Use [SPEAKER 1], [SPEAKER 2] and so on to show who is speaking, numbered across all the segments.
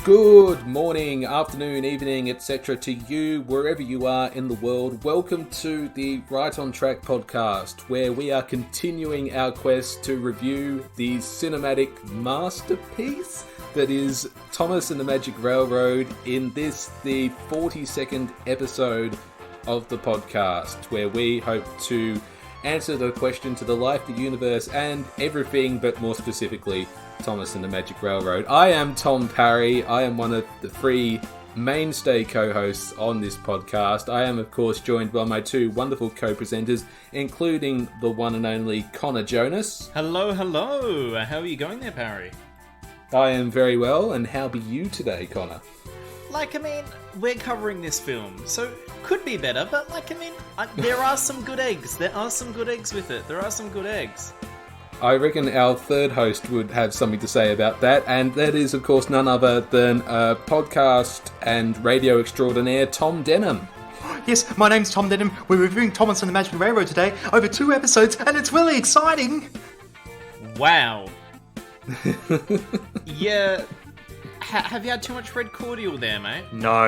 [SPEAKER 1] Good morning, afternoon, evening, etc. to you, wherever you are in the world. Welcome to the Right on Track podcast, where we are continuing our quest to review the cinematic masterpiece that is Thomas and the Magic Railroad in this, the 42nd episode of the podcast, where we hope to answer the question to the life, the universe, and everything, but more specifically, Thomas and the Magic Railroad. I am Tom Parry. I am one of the three mainstay co-hosts on this podcast. I am, of course, joined by my two wonderful co-presenters, including the one and only Connor Jonas.
[SPEAKER 2] Hello, hello. How are you going there, Parry?
[SPEAKER 1] I am very well, and how be you today, Connor?
[SPEAKER 2] We're covering this film, so could be better, but there are some good eggs. There are some good eggs with it. There are some good eggs.
[SPEAKER 1] I reckon our third host would have something to say about that, and that is, of course, none other than podcast and radio extraordinaire Tom Denham.
[SPEAKER 3] Yes, my name's Tom Denham. We're reviewing Thomas and the Magic Railroad today, over 2 episodes, and it's really exciting!
[SPEAKER 2] Wow. Yeah. Have you had too much red cordial there, mate?
[SPEAKER 3] No.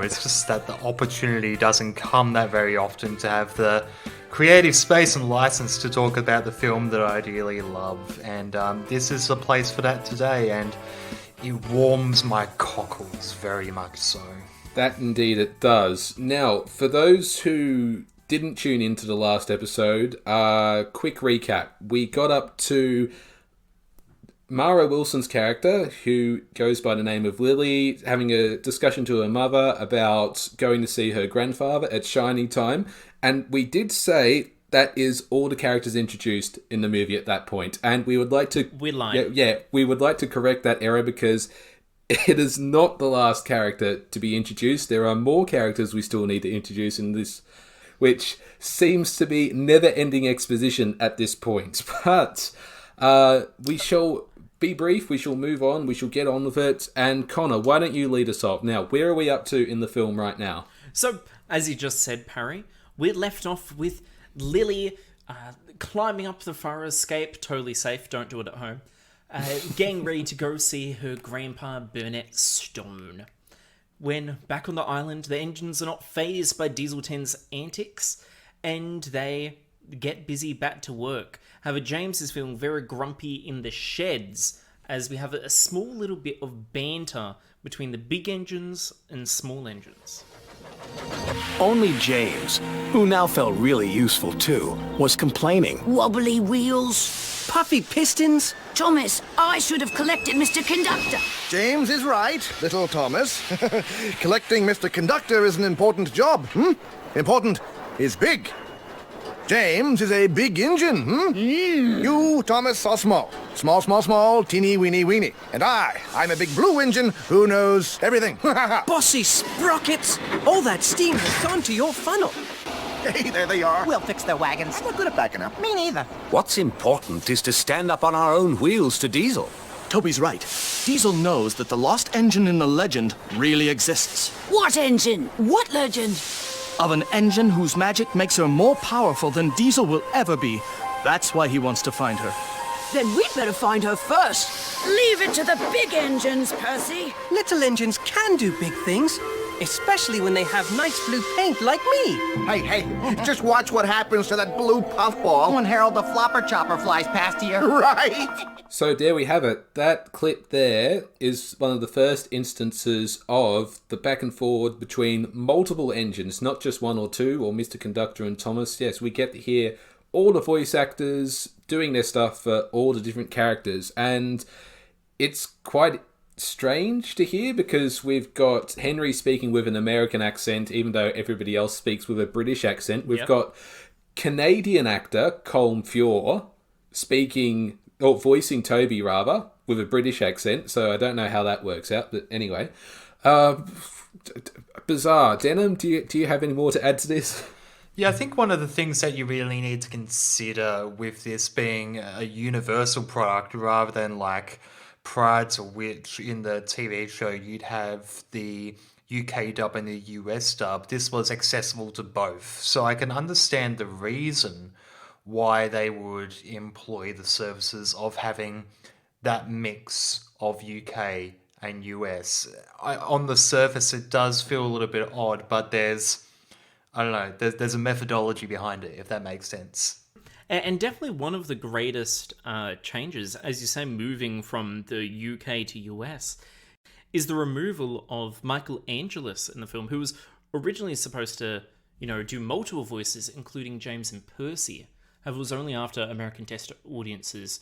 [SPEAKER 3] It's just that the opportunity doesn't come that very often to have the creative space and license to talk about the film that I ideally love. And this is the place for that today, and it warms my cockles very much so.
[SPEAKER 1] That indeed it does. Now, for those who didn't tune into the last episode, quick recap. We got up to Mara Wilson's character, who goes by the name of Lilly, having a discussion to her mother about going to see her grandfather at Shining Time. And we did say that is all the characters introduced in the movie at that point. And we would like to...
[SPEAKER 2] We lied.
[SPEAKER 1] Yeah, we would like to correct that error because it is not the last character to be introduced. There are more characters we still need to introduce in this, which seems to be never-ending exposition at this point. But we shall be brief, we shall move on, we shall get on with it. And Connor, why don't you lead us off? Now, where are we up to in the film right now?
[SPEAKER 2] So, as you just said, Parry, we're left off with Lilly climbing up the fire escape, totally safe, don't do it at home, getting ready to go see her grandpa Burnett Stone. When, back on the island, the engines are not fazed by Diesel 10's antics, and they get busy back to work. However, James is feeling very grumpy in the sheds as we have a small little bit of banter between the big engines and small engines.
[SPEAKER 4] Only James, who now felt really useful too, was complaining.
[SPEAKER 5] Wobbly wheels.
[SPEAKER 4] Puffy pistons?
[SPEAKER 5] Thomas, I should have collected Mr. Conductor.
[SPEAKER 6] James is right, little Thomas. Collecting Mr. Conductor is an important job, Important is big. James is a big engine, You, Thomas, are small. Small, teeny, weeny. And I'm a big blue engine who knows everything.
[SPEAKER 4] Bossy sprockets! All that steam has gone to your funnel.
[SPEAKER 6] Hey, there they are.
[SPEAKER 7] We'll fix their wagons.
[SPEAKER 6] I'm not good at backing up.
[SPEAKER 7] Me neither.
[SPEAKER 4] What's important is to stand up on our own wheels to Diesel.
[SPEAKER 8] Toby's right. Diesel knows that the lost engine in the legend really exists.
[SPEAKER 5] What engine? What legend?
[SPEAKER 8] Of an engine whose magic makes her more powerful than Diesel will ever be. That's why he wants to find her.
[SPEAKER 5] Then we'd better find her first. Leave it to the big engines, Percy.
[SPEAKER 9] Little engines can do big things, especially when they have nice blue paint like me.
[SPEAKER 6] Hey, just watch what happens to that blue puffball.
[SPEAKER 7] When Harold the Flopper Chopper flies past here.
[SPEAKER 6] Right.
[SPEAKER 1] So there we have it. That clip there is one of the first instances of the back and forward between multiple engines, not just one or two, or Mr. Conductor and Thomas. Yes, we get to hear all the voice actors doing their stuff for all the different characters. And it's quite strange to hear because we've got Henry speaking with an American accent, even though everybody else speaks with a British accent. We've got Canadian actor Colm Feore speaking... or voicing Toby, rather, with a British accent, so I don't know how that works out, but anyway. Bizarre. Denham, do you have any more to add to this?
[SPEAKER 3] Yeah, I think one of the things that you really need to consider with this being a universal product rather than like prior to which in the TV show you'd have the UK dub and the US dub, this was accessible to both. So I can understand the reason why they would employ the services of having that mix of UK and US. On the surface, it does feel a little bit odd, but there's a methodology behind it, if that makes sense.
[SPEAKER 2] And definitely one of the greatest changes, as you say, moving from the UK to US, is the removal of Michael Angelis in the film, who was originally supposed to, do multiple voices, including James and Percy. However, it was only after American test audiences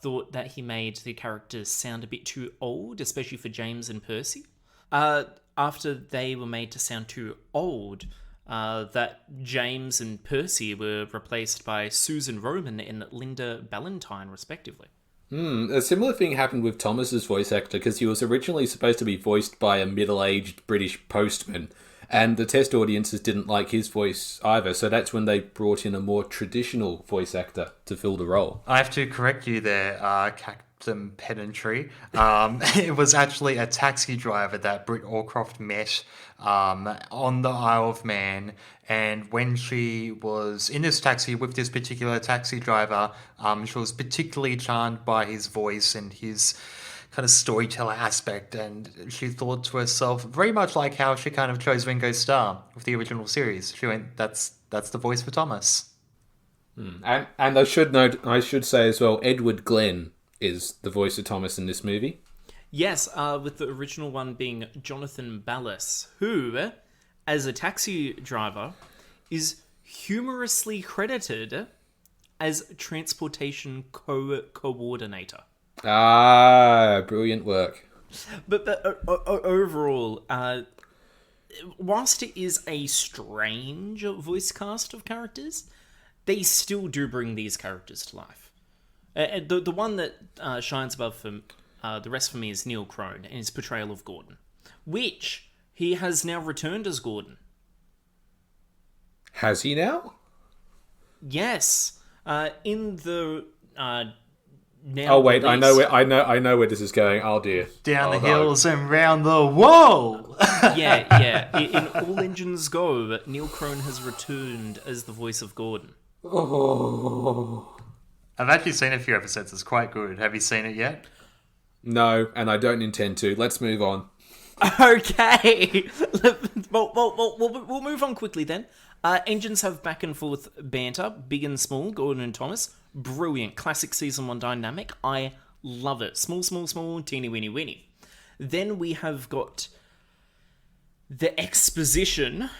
[SPEAKER 2] thought that he made the characters sound a bit too old, especially for James and Percy. After they were made to sound too old, that James and Percy were replaced by Susan Roman and Linda Ballantyne, respectively.
[SPEAKER 1] A similar thing happened with Thomas's voice actor, because he was originally supposed to be voiced by a middle-aged British postman, and the test audiences didn't like his voice either, so that's when they brought in a more traditional voice actor to fill the role.
[SPEAKER 3] I have to correct you there, Captain Pedantry. It was actually a taxi driver that Britt Allcroft met on the Isle of Man, and when she was in this taxi with this particular taxi driver, she was particularly charmed by his voice and his kind of storyteller aspect, and she thought to herself, very much like how she kind of chose Ringo Starr with the original series. She went, that's the voice for Thomas.
[SPEAKER 1] And I should say as well, Edward Glenn is the voice of Thomas in this movie.
[SPEAKER 2] Yes, with the original one being Jonathan Ballas, who, as a taxi driver, is humorously credited as transportation coordinator.
[SPEAKER 1] Ah, brilliant work.
[SPEAKER 2] But overall, whilst it is a strange voice cast of characters, they still do bring these characters to life. The one that shines above the rest for me is Neil Crone and his portrayal of Gordon, which he has now returned as Gordon.
[SPEAKER 1] Has he
[SPEAKER 2] Yes, in the now.
[SPEAKER 1] Oh wait,
[SPEAKER 2] released...
[SPEAKER 1] I know where this is going. Oh dear.
[SPEAKER 3] Down the hills and round the wall.
[SPEAKER 2] Yeah. In All Engines Go, Neil Crone has returned as the voice of Gordon.
[SPEAKER 1] Oh.
[SPEAKER 3] I've actually seen a few episodes. It's quite good. Have you seen it yet?
[SPEAKER 1] No, and I don't intend to. Let's move on.
[SPEAKER 2] Okay. We'll move on quickly then. Engines have back and forth banter, big and small, Gordon and Thomas. Brilliant. Classic Season 1 dynamic. I love it. Small, teeny, weeny. Then we have got the exposition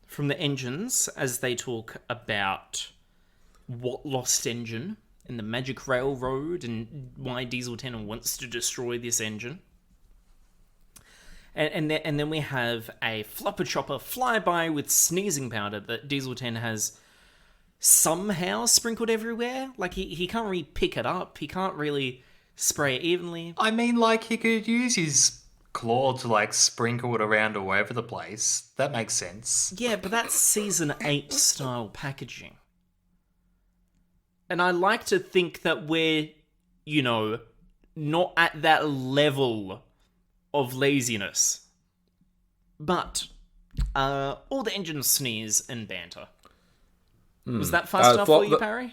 [SPEAKER 2] from the engines as they talk about what lost engine and the magic railroad and why Diesel 10 wants to destroy this engine. And then we have a flopper chopper flyby with sneezing powder that Diesel 10 has somehow sprinkled everywhere. Like, he can't really pick it up. He can't really spray it evenly.
[SPEAKER 3] I mean, like, he could use his claw to, like, sprinkle it around all over the place. That makes sense.
[SPEAKER 2] Yeah, but that's Season 8 style packaging. And I like to think that we're, not at that level of laziness. But all the engines sneeze and banter. Was that fast enough for you, Parry?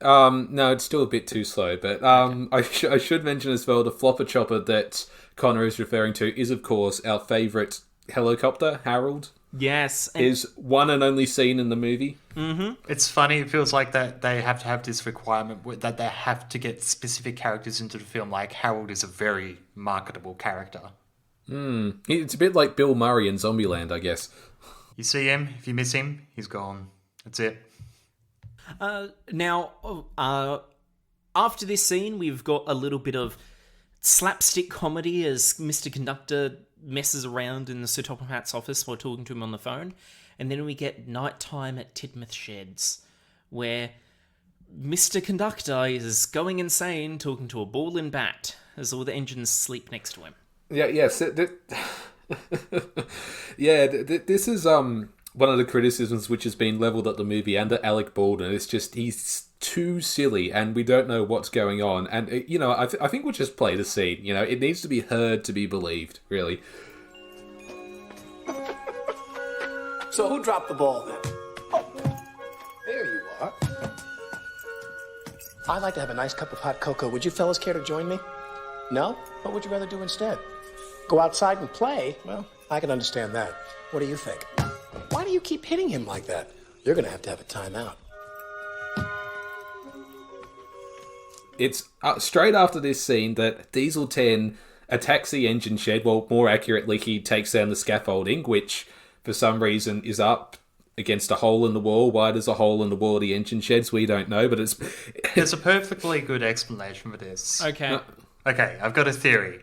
[SPEAKER 1] No, it's still a bit too slow, but okay. I should mention as well, the flopper chopper that Connor is referring to is, of course, our favourite helicopter, Harold.
[SPEAKER 2] Yes.
[SPEAKER 1] Is one and only seen in the movie.
[SPEAKER 2] Mm-hmm.
[SPEAKER 3] It's funny, it feels like that they have to have this requirement that they have to get specific characters into the film, like Harold is a very marketable character.
[SPEAKER 1] It's a bit like Bill Murray in Zombieland, I guess.
[SPEAKER 3] You see him, if you miss him, he's gone. That's it.
[SPEAKER 2] Now, after this scene, we've got a little bit of slapstick comedy as Mr. Conductor messes around in the Sir Topham Hatt's office while talking to him on the phone. And then we get nighttime at Tidmouth Sheds, where Mr. Conductor is going insane talking to a ball and bat as all the engines sleep next to him.
[SPEAKER 1] Yes. This is one of the criticisms which has been levelled at the movie and at Alec Baldwin. It's just, he's too silly and we don't know what's going on. And, I think we'll just play the scene. It needs to be heard to be believed, really.
[SPEAKER 4] So who dropped the ball then? Oh, there you are.
[SPEAKER 10] I'd like to have a nice cup of hot cocoa. Would you fellas care to join me? No? What would you rather do instead? Go outside and play? Well, I can understand that. What do you think? Why do you keep hitting him like that? You're gonna have to have a timeout.
[SPEAKER 1] It's straight after this scene that Diesel 10 attacks the engine shed. Well, more accurately, he takes down the scaffolding, which for some reason is up against a hole in the wall. Why there's a hole in the wall of the engine sheds, we don't know, but it's...
[SPEAKER 3] There's a perfectly good explanation for this.
[SPEAKER 2] Okay.
[SPEAKER 3] Okay, I've got a theory.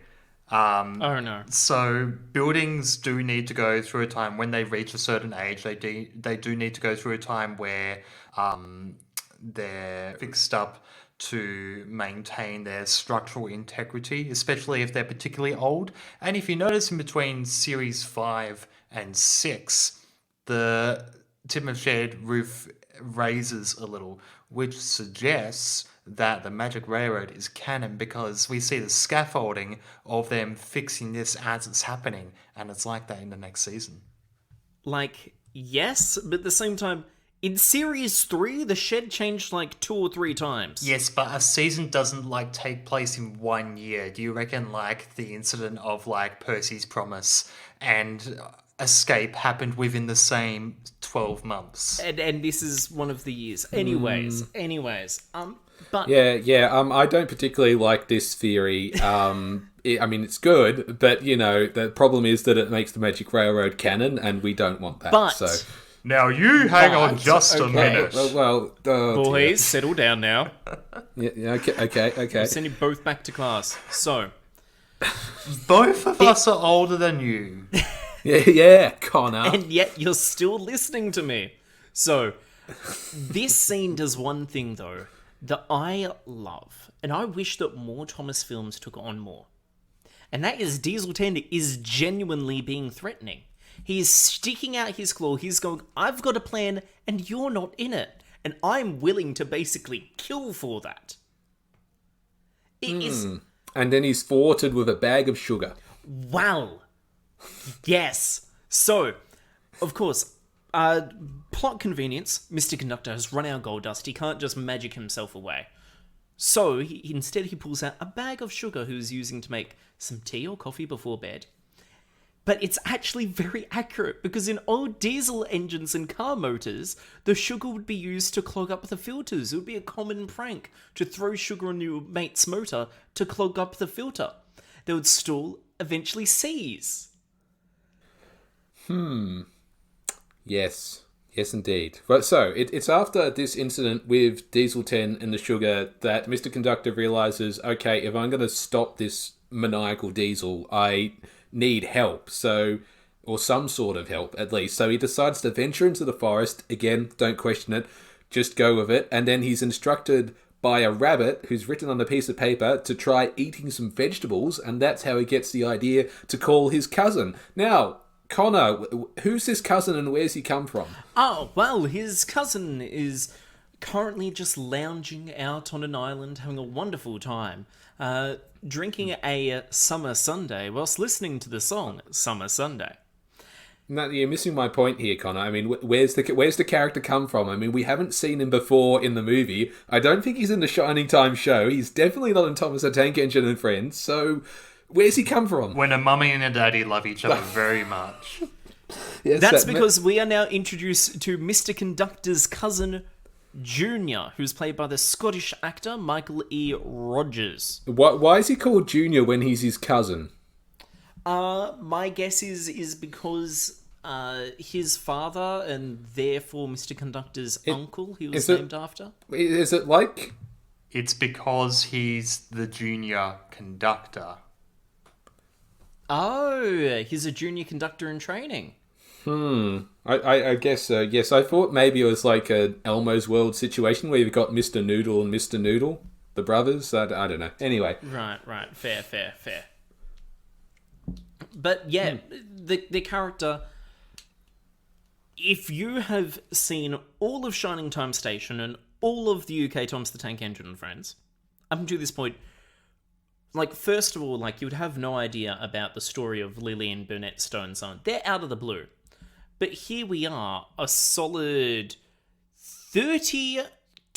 [SPEAKER 2] Oh no.
[SPEAKER 3] So buildings do need to go through a time when they reach a certain age. They do need to go through a time where they're fixed up to maintain their structural integrity, especially if they're particularly old. And if you notice in between series 5 and 6, the timber shed roof raises a little, which suggests that the Magic Railroad is canon because we see the scaffolding of them fixing this as it's happening, and it's like that in the next season.
[SPEAKER 2] Like, yes, but at the same time, in Series 3, the shed changed like 2 or 3 times.
[SPEAKER 3] Yes, but a season doesn't like take place in 1 year. Do you reckon like the incident of like Percy's promise and escape happened within the same 12 months?
[SPEAKER 2] And this is one of the years. Anyways, but...
[SPEAKER 1] Yeah, I don't particularly like this theory. It's good, but, the problem is that it makes the Magic Railroad canon, and we don't want that.
[SPEAKER 2] But...
[SPEAKER 1] So...
[SPEAKER 3] Now you hang on just a minute.
[SPEAKER 2] Boys, settle down now.
[SPEAKER 1] Yeah, okay.
[SPEAKER 2] I'll send you both back to class. So...
[SPEAKER 3] Both of us are older than you.
[SPEAKER 1] Yeah, Connor.
[SPEAKER 2] And yet you're still listening to me. So, this scene does one thing, though, that I love, and I wish that more Thomas films took on more. And that is Diesel 10 is genuinely being threatening. He is sticking out his claw. He's going, I've got a plan, and you're not in it. And I'm willing to basically kill for that. It is...
[SPEAKER 1] And then he's thwarted with a bag of sugar.
[SPEAKER 2] Wow. Yes. So, of course, plot convenience, Mr. Conductor has run out of gold dust. He can't just magic himself away. So, instead he pulls out a bag of sugar he was using to make some tea or coffee before bed. But it's actually very accurate, because in old diesel engines and car motors, the sugar would be used to clog up the filters. It would be a common prank to throw sugar on your mate's motor to clog up the filter. They would stall, eventually seize.
[SPEAKER 1] Yes indeed. But so, it's after this incident with Diesel 10 and the sugar that Mr. Conductor realises, okay, if I'm going to stop this maniacal diesel, I need help, or some sort of help at least. So he decides to venture into the forest. Again, don't question it, just go with it. And then he's instructed by a rabbit who's written on a piece of paper to try eating some vegetables, and that's how he gets the idea to call his cousin. Now, Connor, who's this cousin and where's he come from?
[SPEAKER 2] Oh, well, his cousin is currently just lounging out on an island, having a wonderful time, drinking a summer sundae whilst listening to the song Summer Sunday.
[SPEAKER 1] No, you're missing my point here, Connor. I mean, where's the character come from? I mean, we haven't seen him before in the movie. I don't think he's in the Shining Time show. He's definitely not in Thomas the Tank Engine and Friends. So, where's he come from?
[SPEAKER 3] When a mummy and a daddy love each other very much.
[SPEAKER 1] Yes,
[SPEAKER 2] that's because we are now introduced to Mr. Conductor's cousin, Junior, who's played by the Scottish actor Michael E. Rogers.
[SPEAKER 1] Why is he called Junior when he's his cousin?
[SPEAKER 2] My guess is because his father and therefore Mr. Conductor's uncle he was named after.
[SPEAKER 1] Is it like...
[SPEAKER 3] It's because he's the junior conductor.
[SPEAKER 2] Oh, he's a junior conductor in training.
[SPEAKER 1] I guess so. Yes, I thought maybe it was like an Elmo's World situation where you've got Mr. Noodle and Mr. Noodle, the brothers. I don't know. Anyway.
[SPEAKER 2] Right. Fair. But yeah, the character... If you have seen all of Shining Time Station and all of the UK Thomas the Tank Engine and Friends, up until this point, like, first of all, like, you would have no idea about the story of Lilly and Burnett Stone's son. They're out of the blue. But here we are, a solid 32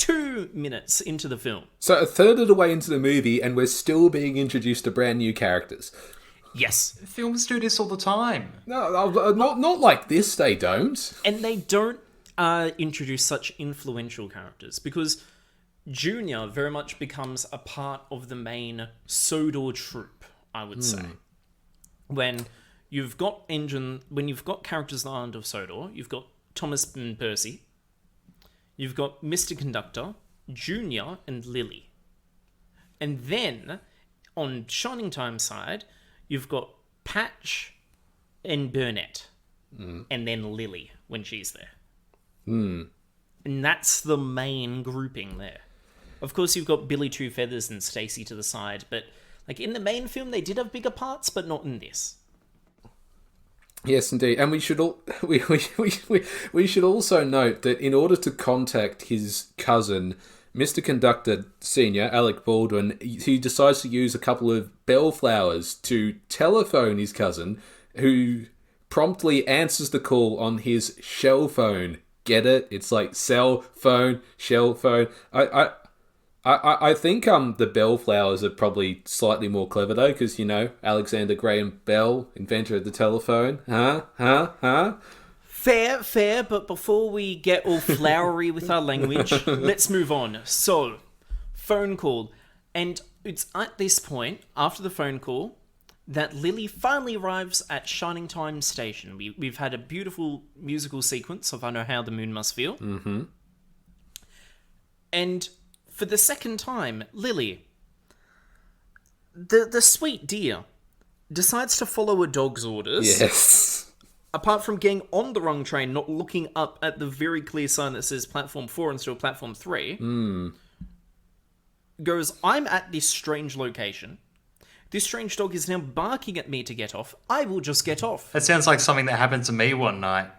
[SPEAKER 2] 2 minutes into the film.
[SPEAKER 1] So a third of the way into the movie, and we're still being introduced to brand new characters.
[SPEAKER 2] Yes.
[SPEAKER 3] Films do this all the time.
[SPEAKER 1] No, not like this, they don't.
[SPEAKER 2] And they don't introduce such influential characters, because Junior very much becomes a part of the main Sodor troupe, I would say. When you've got characters in the Island of Sodor, you've got Thomas and Percy, you've got Mr. Conductor, Junior, and Lilly. And then, on Shining Time side, you've got Patch and Burnett. And then Lilly, when she's there. And that's the main grouping there. Of course, you've got Billy Two Feathers and Stacy to the side, but like in the main film, they did have bigger parts, but not in this.
[SPEAKER 1] Yes, indeed, and we should also note that in order to contact his cousin, Mr. Conductor Senior, Alec Baldwin, he decides to use a couple of bellflowers to telephone his cousin, who promptly answers the call on his shell phone. Get it? It's like cell phone, shell phone. I think the bellflowers are probably slightly more clever though, because Alexander Graham Bell, inventor of the telephone.
[SPEAKER 2] Fair, but before we get all flowery with our language, let's move on. So, phone call. And it's at this point, after the phone call, that Lilly finally arrives at Shining Time Station. We've had a beautiful musical sequence of I Know How the Moon Must Feel. Mm-hmm. And for the second time, Lilly, the sweet dear, decides to follow a dog's orders.
[SPEAKER 1] Yes.
[SPEAKER 2] Apart from getting on the wrong train, not looking up at the very clear sign that says Platform 4 instead of Platform 3, goes, I'm at this strange location. This strange dog is now barking at me to get off. I will just get off.
[SPEAKER 3] That sounds like something that happened to me one night.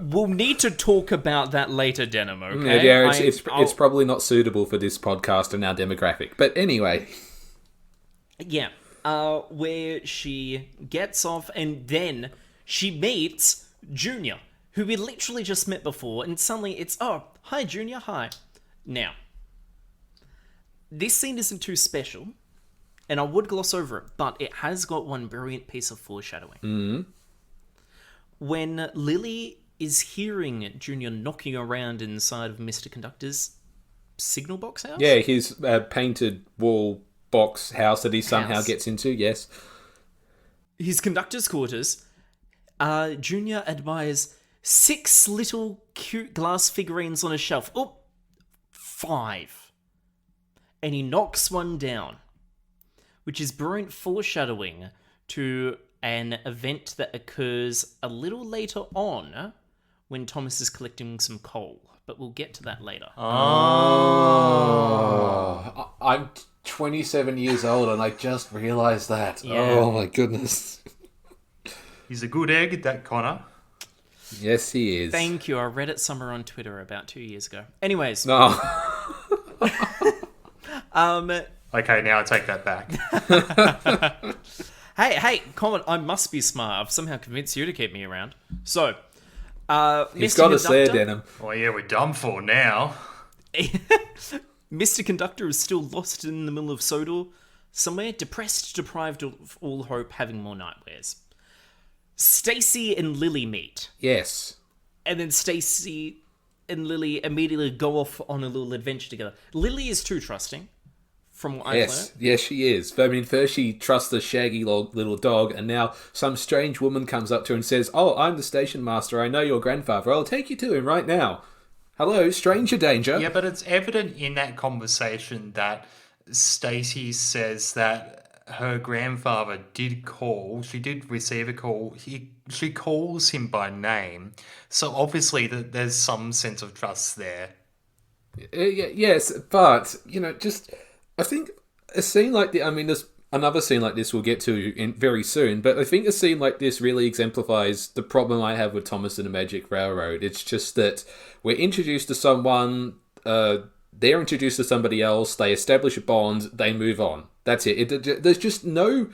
[SPEAKER 2] We'll need to talk about that later, Denham, okay?
[SPEAKER 1] Yeah, it's probably not suitable for this podcast and our demographic. But anyway.
[SPEAKER 2] Yeah. Where she gets off and then she meets Junior, who we literally just met before, and suddenly it's, oh, hi, Junior, hi. Now, this scene isn't too special, and I would gloss over it, but it has got one brilliant piece of foreshadowing.
[SPEAKER 1] Mm-hmm.
[SPEAKER 2] When Lilly is hearing Junior knocking around inside of Mr. Conductor's signal box house?
[SPEAKER 1] Yeah, his painted wall box house that he somehow gets into, yes.
[SPEAKER 2] His conductor's quarters, Junior admires 6 little cute glass figurines on a shelf. Oh, 5. And he knocks one down, which is brilliant foreshadowing to an event that occurs a little later on when Thomas is collecting some coal. But we'll get to that later.
[SPEAKER 1] Oh. I'm 27 years old and I just realised that. Yeah. Oh my goodness.
[SPEAKER 3] He's a good egg, that Connor.
[SPEAKER 1] Yes, he is.
[SPEAKER 2] Thank you. I read it somewhere on Twitter about 2 years ago. Anyways.
[SPEAKER 1] No.
[SPEAKER 3] Okay, now I take that back.
[SPEAKER 2] Hey, Colin, I must be smart. I've somehow convinced you to keep me around. So,
[SPEAKER 1] he's got us there, Denham.
[SPEAKER 3] Oh yeah, we're done for now.
[SPEAKER 2] Mr. Conductor is still lost in the middle of Sodor, somewhere, depressed, deprived of all hope, having more nightmares. Stacy and Lilly meet.
[SPEAKER 1] Yes.
[SPEAKER 2] And then Stacy and Lilly immediately go off on a little adventure together. Lilly is too trusting, from what I've learned.
[SPEAKER 1] Yes, she is. I mean, first she trusts the shaggy little dog, and now some strange woman comes up to her and says, "Oh, I'm the station master. I know your grandfather. I'll take you to him right now. Hello, stranger danger."
[SPEAKER 3] Yeah, but it's evident in that conversation that Stacy says that her grandfather did call. She did receive a call. She calls him by name. So obviously there's some sense of trust there.
[SPEAKER 1] Yes, but, just... I think a scene like this... I mean, there's another scene like this we'll get to very soon, but I think a scene like this really exemplifies the problem I have with Thomas and the Magic Railroad. It's just that we're introduced to someone... they're introduced to somebody else, they establish a bond, they move on. That's it. There's just no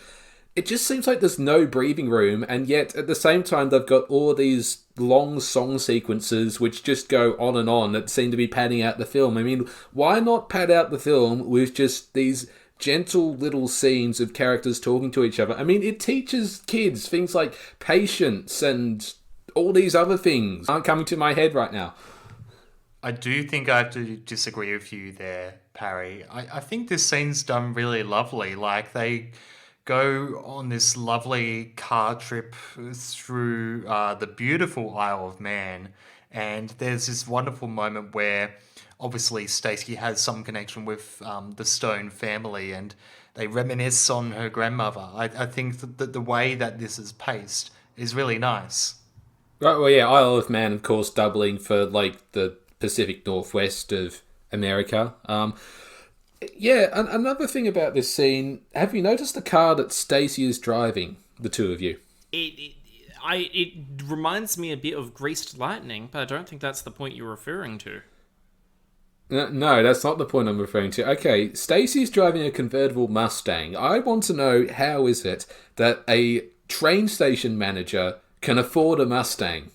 [SPEAKER 1] it just seems like there's no breathing room, and yet at the same time they've got all these long song sequences which just go on that seem to be padding out the film. I mean, why not pad out the film with just these gentle little scenes of characters talking to each other? I mean, it teaches kids things like patience and all these other things aren't coming to my head right now.
[SPEAKER 3] I do think I have to disagree with you there, Parry. I think this scene's done really lovely. Like, they go on this lovely car trip through the beautiful Isle of Man, and there's this wonderful moment where obviously Stacey has some connection with the Stone family, and they reminisce on her grandmother. I think that the way that this is paced is really nice.
[SPEAKER 1] Right, well, yeah, Isle of Man, of course, doubling for, like, the Pacific Northwest of America. Yeah, another thing about this scene, have you noticed the car that Stacey is driving, the two of you?
[SPEAKER 2] It reminds me a bit of Greased Lightning, but I don't think that's the point you're referring to.
[SPEAKER 1] No, that's not the point I'm referring to. Okay, Stacey's driving a convertible Mustang. I want to know, how is it that a train station manager can afford a Mustang?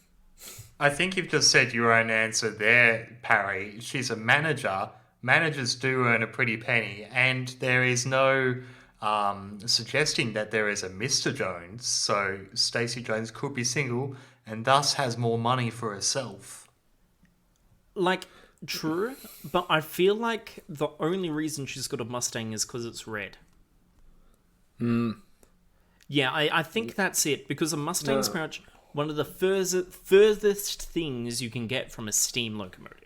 [SPEAKER 3] I think you've just said your own answer there, Parry. She's a manager. Managers do earn a pretty penny, and there is no suggesting that there is a Mr. Jones, so Stacey Jones could be single and thus has more money for herself.
[SPEAKER 2] Like, true, but I feel like the only reason she's got a Mustang is because it's red. Yeah, I think that's it, because a Mustang's pretty much one of the furthest things you can get from a steam locomotive.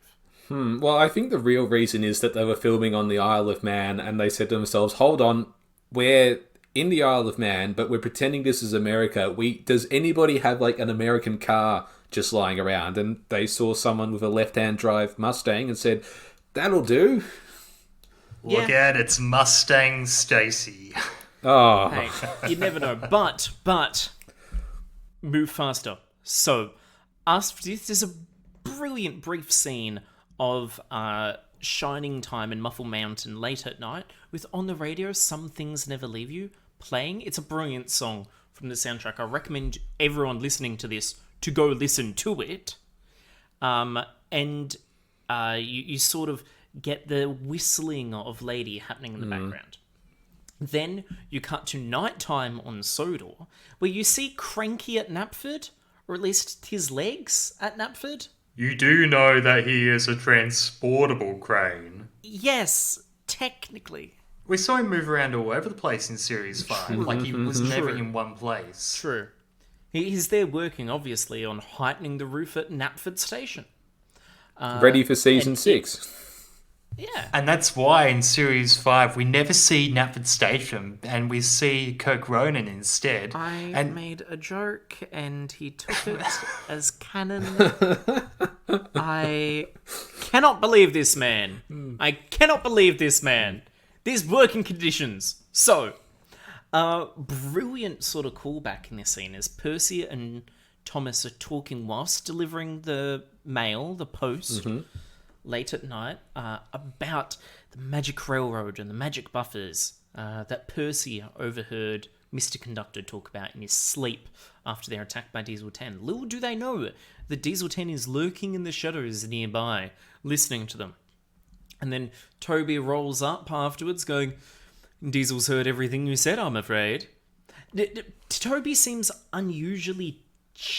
[SPEAKER 1] Well, I think the real reason is that they were filming on the Isle of Man, and they said to themselves, hold on, we're in the Isle of Man, but we're pretending this is America. Does anybody have, like, an American car just lying around? And they saw someone with a left-hand drive Mustang and said, that'll do.
[SPEAKER 3] Look out, it's Mustang Stacey.
[SPEAKER 1] Oh.
[SPEAKER 2] Hey, you never know. But, move faster. So, this is a brilliant brief scene of Shining Time in Muffle Mountain late at night with, on the radio, Some Things Never Leave You playing. It's a brilliant song from the soundtrack. I recommend everyone listening to this to go listen to it. You sort of get the whistling of Lady happening in the background. Then you cut to nighttime on Sodor, where you see Cranky at Knapford, or at least his legs at Knapford.
[SPEAKER 3] You do know that he is a transportable crane.
[SPEAKER 2] Yes, technically.
[SPEAKER 3] We saw him move around all over the place in Series 5. Like, he was never in one place.
[SPEAKER 2] True. He's there working, obviously, on heightening the roof at Knapford Station.
[SPEAKER 1] Ready for Season 6.
[SPEAKER 2] Yeah.
[SPEAKER 3] And that's why in Series 5 we never see Knapford Station and we see Kirk Ronan instead.
[SPEAKER 2] I made a joke and he took it as canon. I cannot believe this man. I cannot believe this man. These working conditions. So, brilliant sort of callback in this scene is Percy and Thomas are talking whilst delivering the mail, the post, late at night, about the magic railroad and the magic buffers that Percy overheard Mr. Conductor talk about in his sleep after they're attacked by Diesel 10. Little do they know that Diesel 10 is lurking in the shadows nearby, listening to them. And then Toby rolls up afterwards going, Diesel's heard everything you said, I'm afraid. Toby seems unusually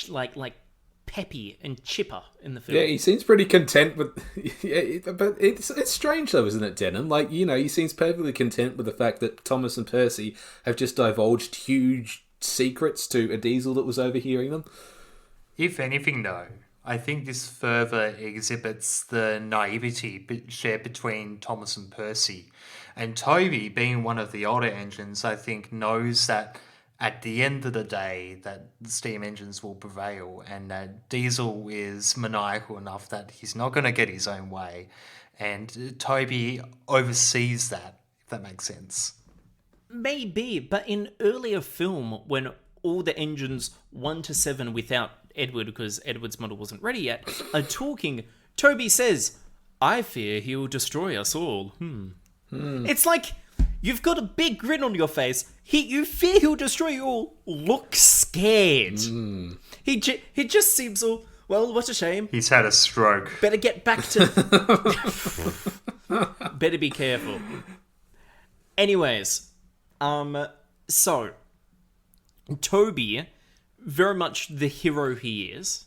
[SPEAKER 2] like peppy and chipper in the film.
[SPEAKER 1] Yeah, he seems pretty content with... but it's strange though, isn't it, Denham? Like, you know, he seems perfectly content with the fact that Thomas and Percy have just divulged huge secrets to a Diesel that was overhearing them.
[SPEAKER 3] If anything, though, I think this further exhibits the naivety shared between Thomas and Percy. And Toby, being one of the older engines, I think knows that at the end of the day that the steam engines will prevail and that Diesel is maniacal enough that he's not going to get his own way. And Toby oversees that, if that makes sense.
[SPEAKER 2] Maybe, but in earlier film, when all the engines 1 to 7 without Edward, because Edward's model wasn't ready yet, are talking, Toby says, I fear he will destroy us all. It's like, You've got a big grin on your face. You fear he'll destroy you all. Look scared. He just seems all, well, what a shame.
[SPEAKER 3] He's had a stroke.
[SPEAKER 2] Better get back to... Better be careful. Anyways, so, Toby, very much the hero he is,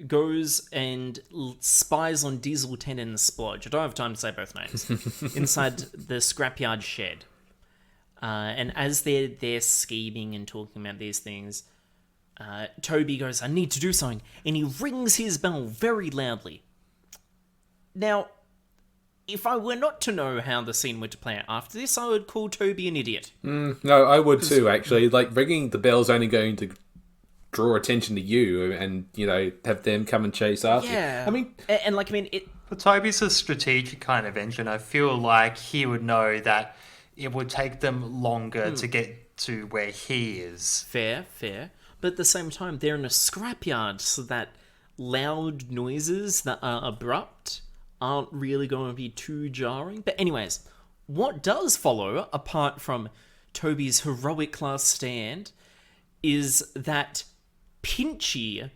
[SPEAKER 2] goes and spies on Diesel 10 and Splodge. I don't have time to say both names. Inside the scrapyard shed. And as they're scheming and talking about these things, Toby goes, I need to do something. And he rings his bell very loudly. Now, if I were not to know how the scene were to play out after this, I would call Toby an idiot.
[SPEAKER 1] No, I would too, actually. Like, ringing the bell's only going to draw attention to you and, have them come and chase after you.
[SPEAKER 2] Yeah.
[SPEAKER 1] I mean...
[SPEAKER 3] But Toby's a strategic kind of engine. I feel like he would know that it would take them longer to get to where he is.
[SPEAKER 2] Fair. But at the same time, they're in a scrapyard, so that loud noises that are abrupt aren't really going to be too jarring. But anyways, what does follow, apart from Toby's heroic last stand, is that Pinchy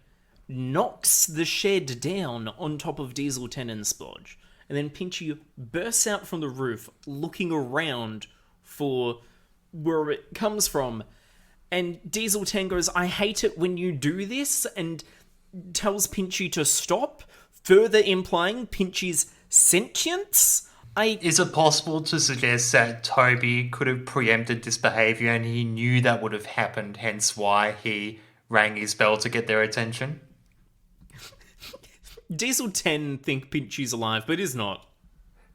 [SPEAKER 2] knocks the shed down on top of Diesel 10 and Splodge. And then Pinchy bursts out from the roof, looking around for where it comes from. And Diesel 10 goes, I hate it when you do this, and tells Pinchy to stop, further implying Pinchy's sentience.
[SPEAKER 3] Is it possible to suggest that Toby could have preempted this behaviour and he knew that would have happened, hence why he rang his bell to get their attention?
[SPEAKER 2] Diesel 10 think Pinchy's alive, but is not.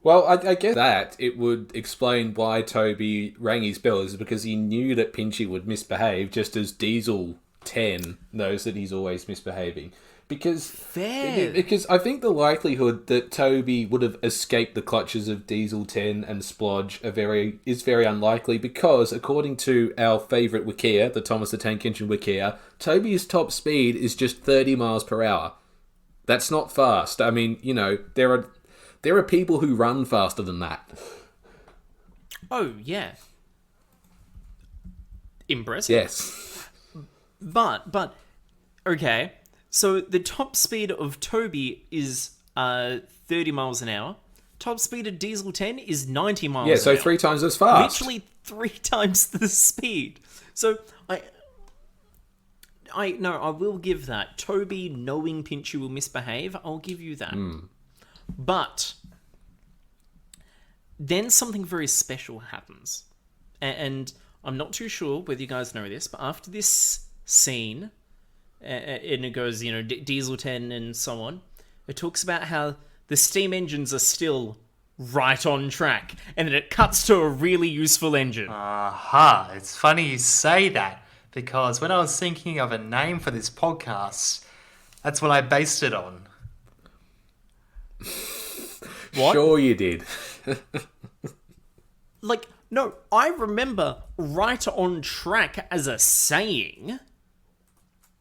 [SPEAKER 1] Well, I guess that it would explain why Toby rang his bell, is because he knew that Pinchy would misbehave, just as Diesel 10 knows that he's always misbehaving. Because I think the likelihood that Toby would have escaped the clutches of Diesel 10 and Splodge is very unlikely, because according to our favourite Wikia, the Thomas the Tank Engine Wikia, Toby's top speed is just 30 miles per hour. That's not fast. I mean, there are people who run faster than that.
[SPEAKER 2] Oh, yeah. Impressive.
[SPEAKER 1] Yes.
[SPEAKER 2] But, okay. So the top speed of Toby is 30 miles an hour. Top speed of Diesel 10 is 90 miles an hour.
[SPEAKER 1] Yeah, so 3 times as fast.
[SPEAKER 2] Literally 3 times the speed. So I will give that. Toby knowing Pinchy will misbehave, I'll give you that. But then something very special happens. And I'm not too sure whether you guys know this, but after this scene, and it goes, Diesel 10 and so on, it talks about how the steam engines are still right on track, and then it cuts to a really useful engine.
[SPEAKER 3] Aha, it's funny you say that, because when I was thinking of a name for this podcast, that's what I based it on.
[SPEAKER 2] What?
[SPEAKER 1] Sure you did.
[SPEAKER 2] No, I remember right on track as a saying.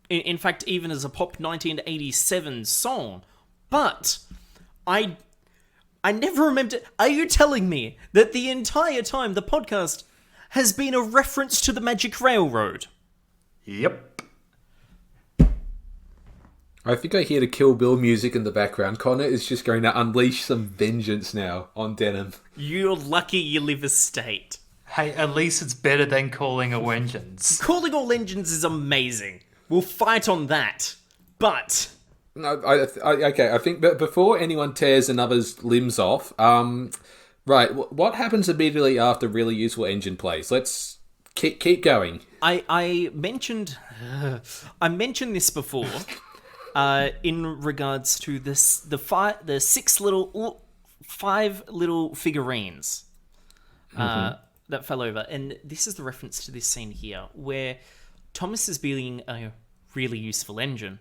[SPEAKER 2] In fact, even as a pop 1987 song. But I never remembered. Are you telling me that the entire time the podcast has been a reference to the Magic Railroad?
[SPEAKER 3] Yep.
[SPEAKER 1] I think I hear the Kill Bill music in the background. Connor is just going to unleash some vengeance now on Denham.
[SPEAKER 2] You're lucky you live a state.
[SPEAKER 3] Hey, at least it's better than calling all engines.
[SPEAKER 2] Calling all engines is amazing. We'll fight on that. But...
[SPEAKER 1] No, okay, I think that before anyone tears another's limbs off, right, what happens immediately after really useful engine plays? Let's keep going.
[SPEAKER 2] I mentioned this before in regards to the 5 little figurines that fell over, and this is the reference to this scene here where Thomas is building a really useful engine,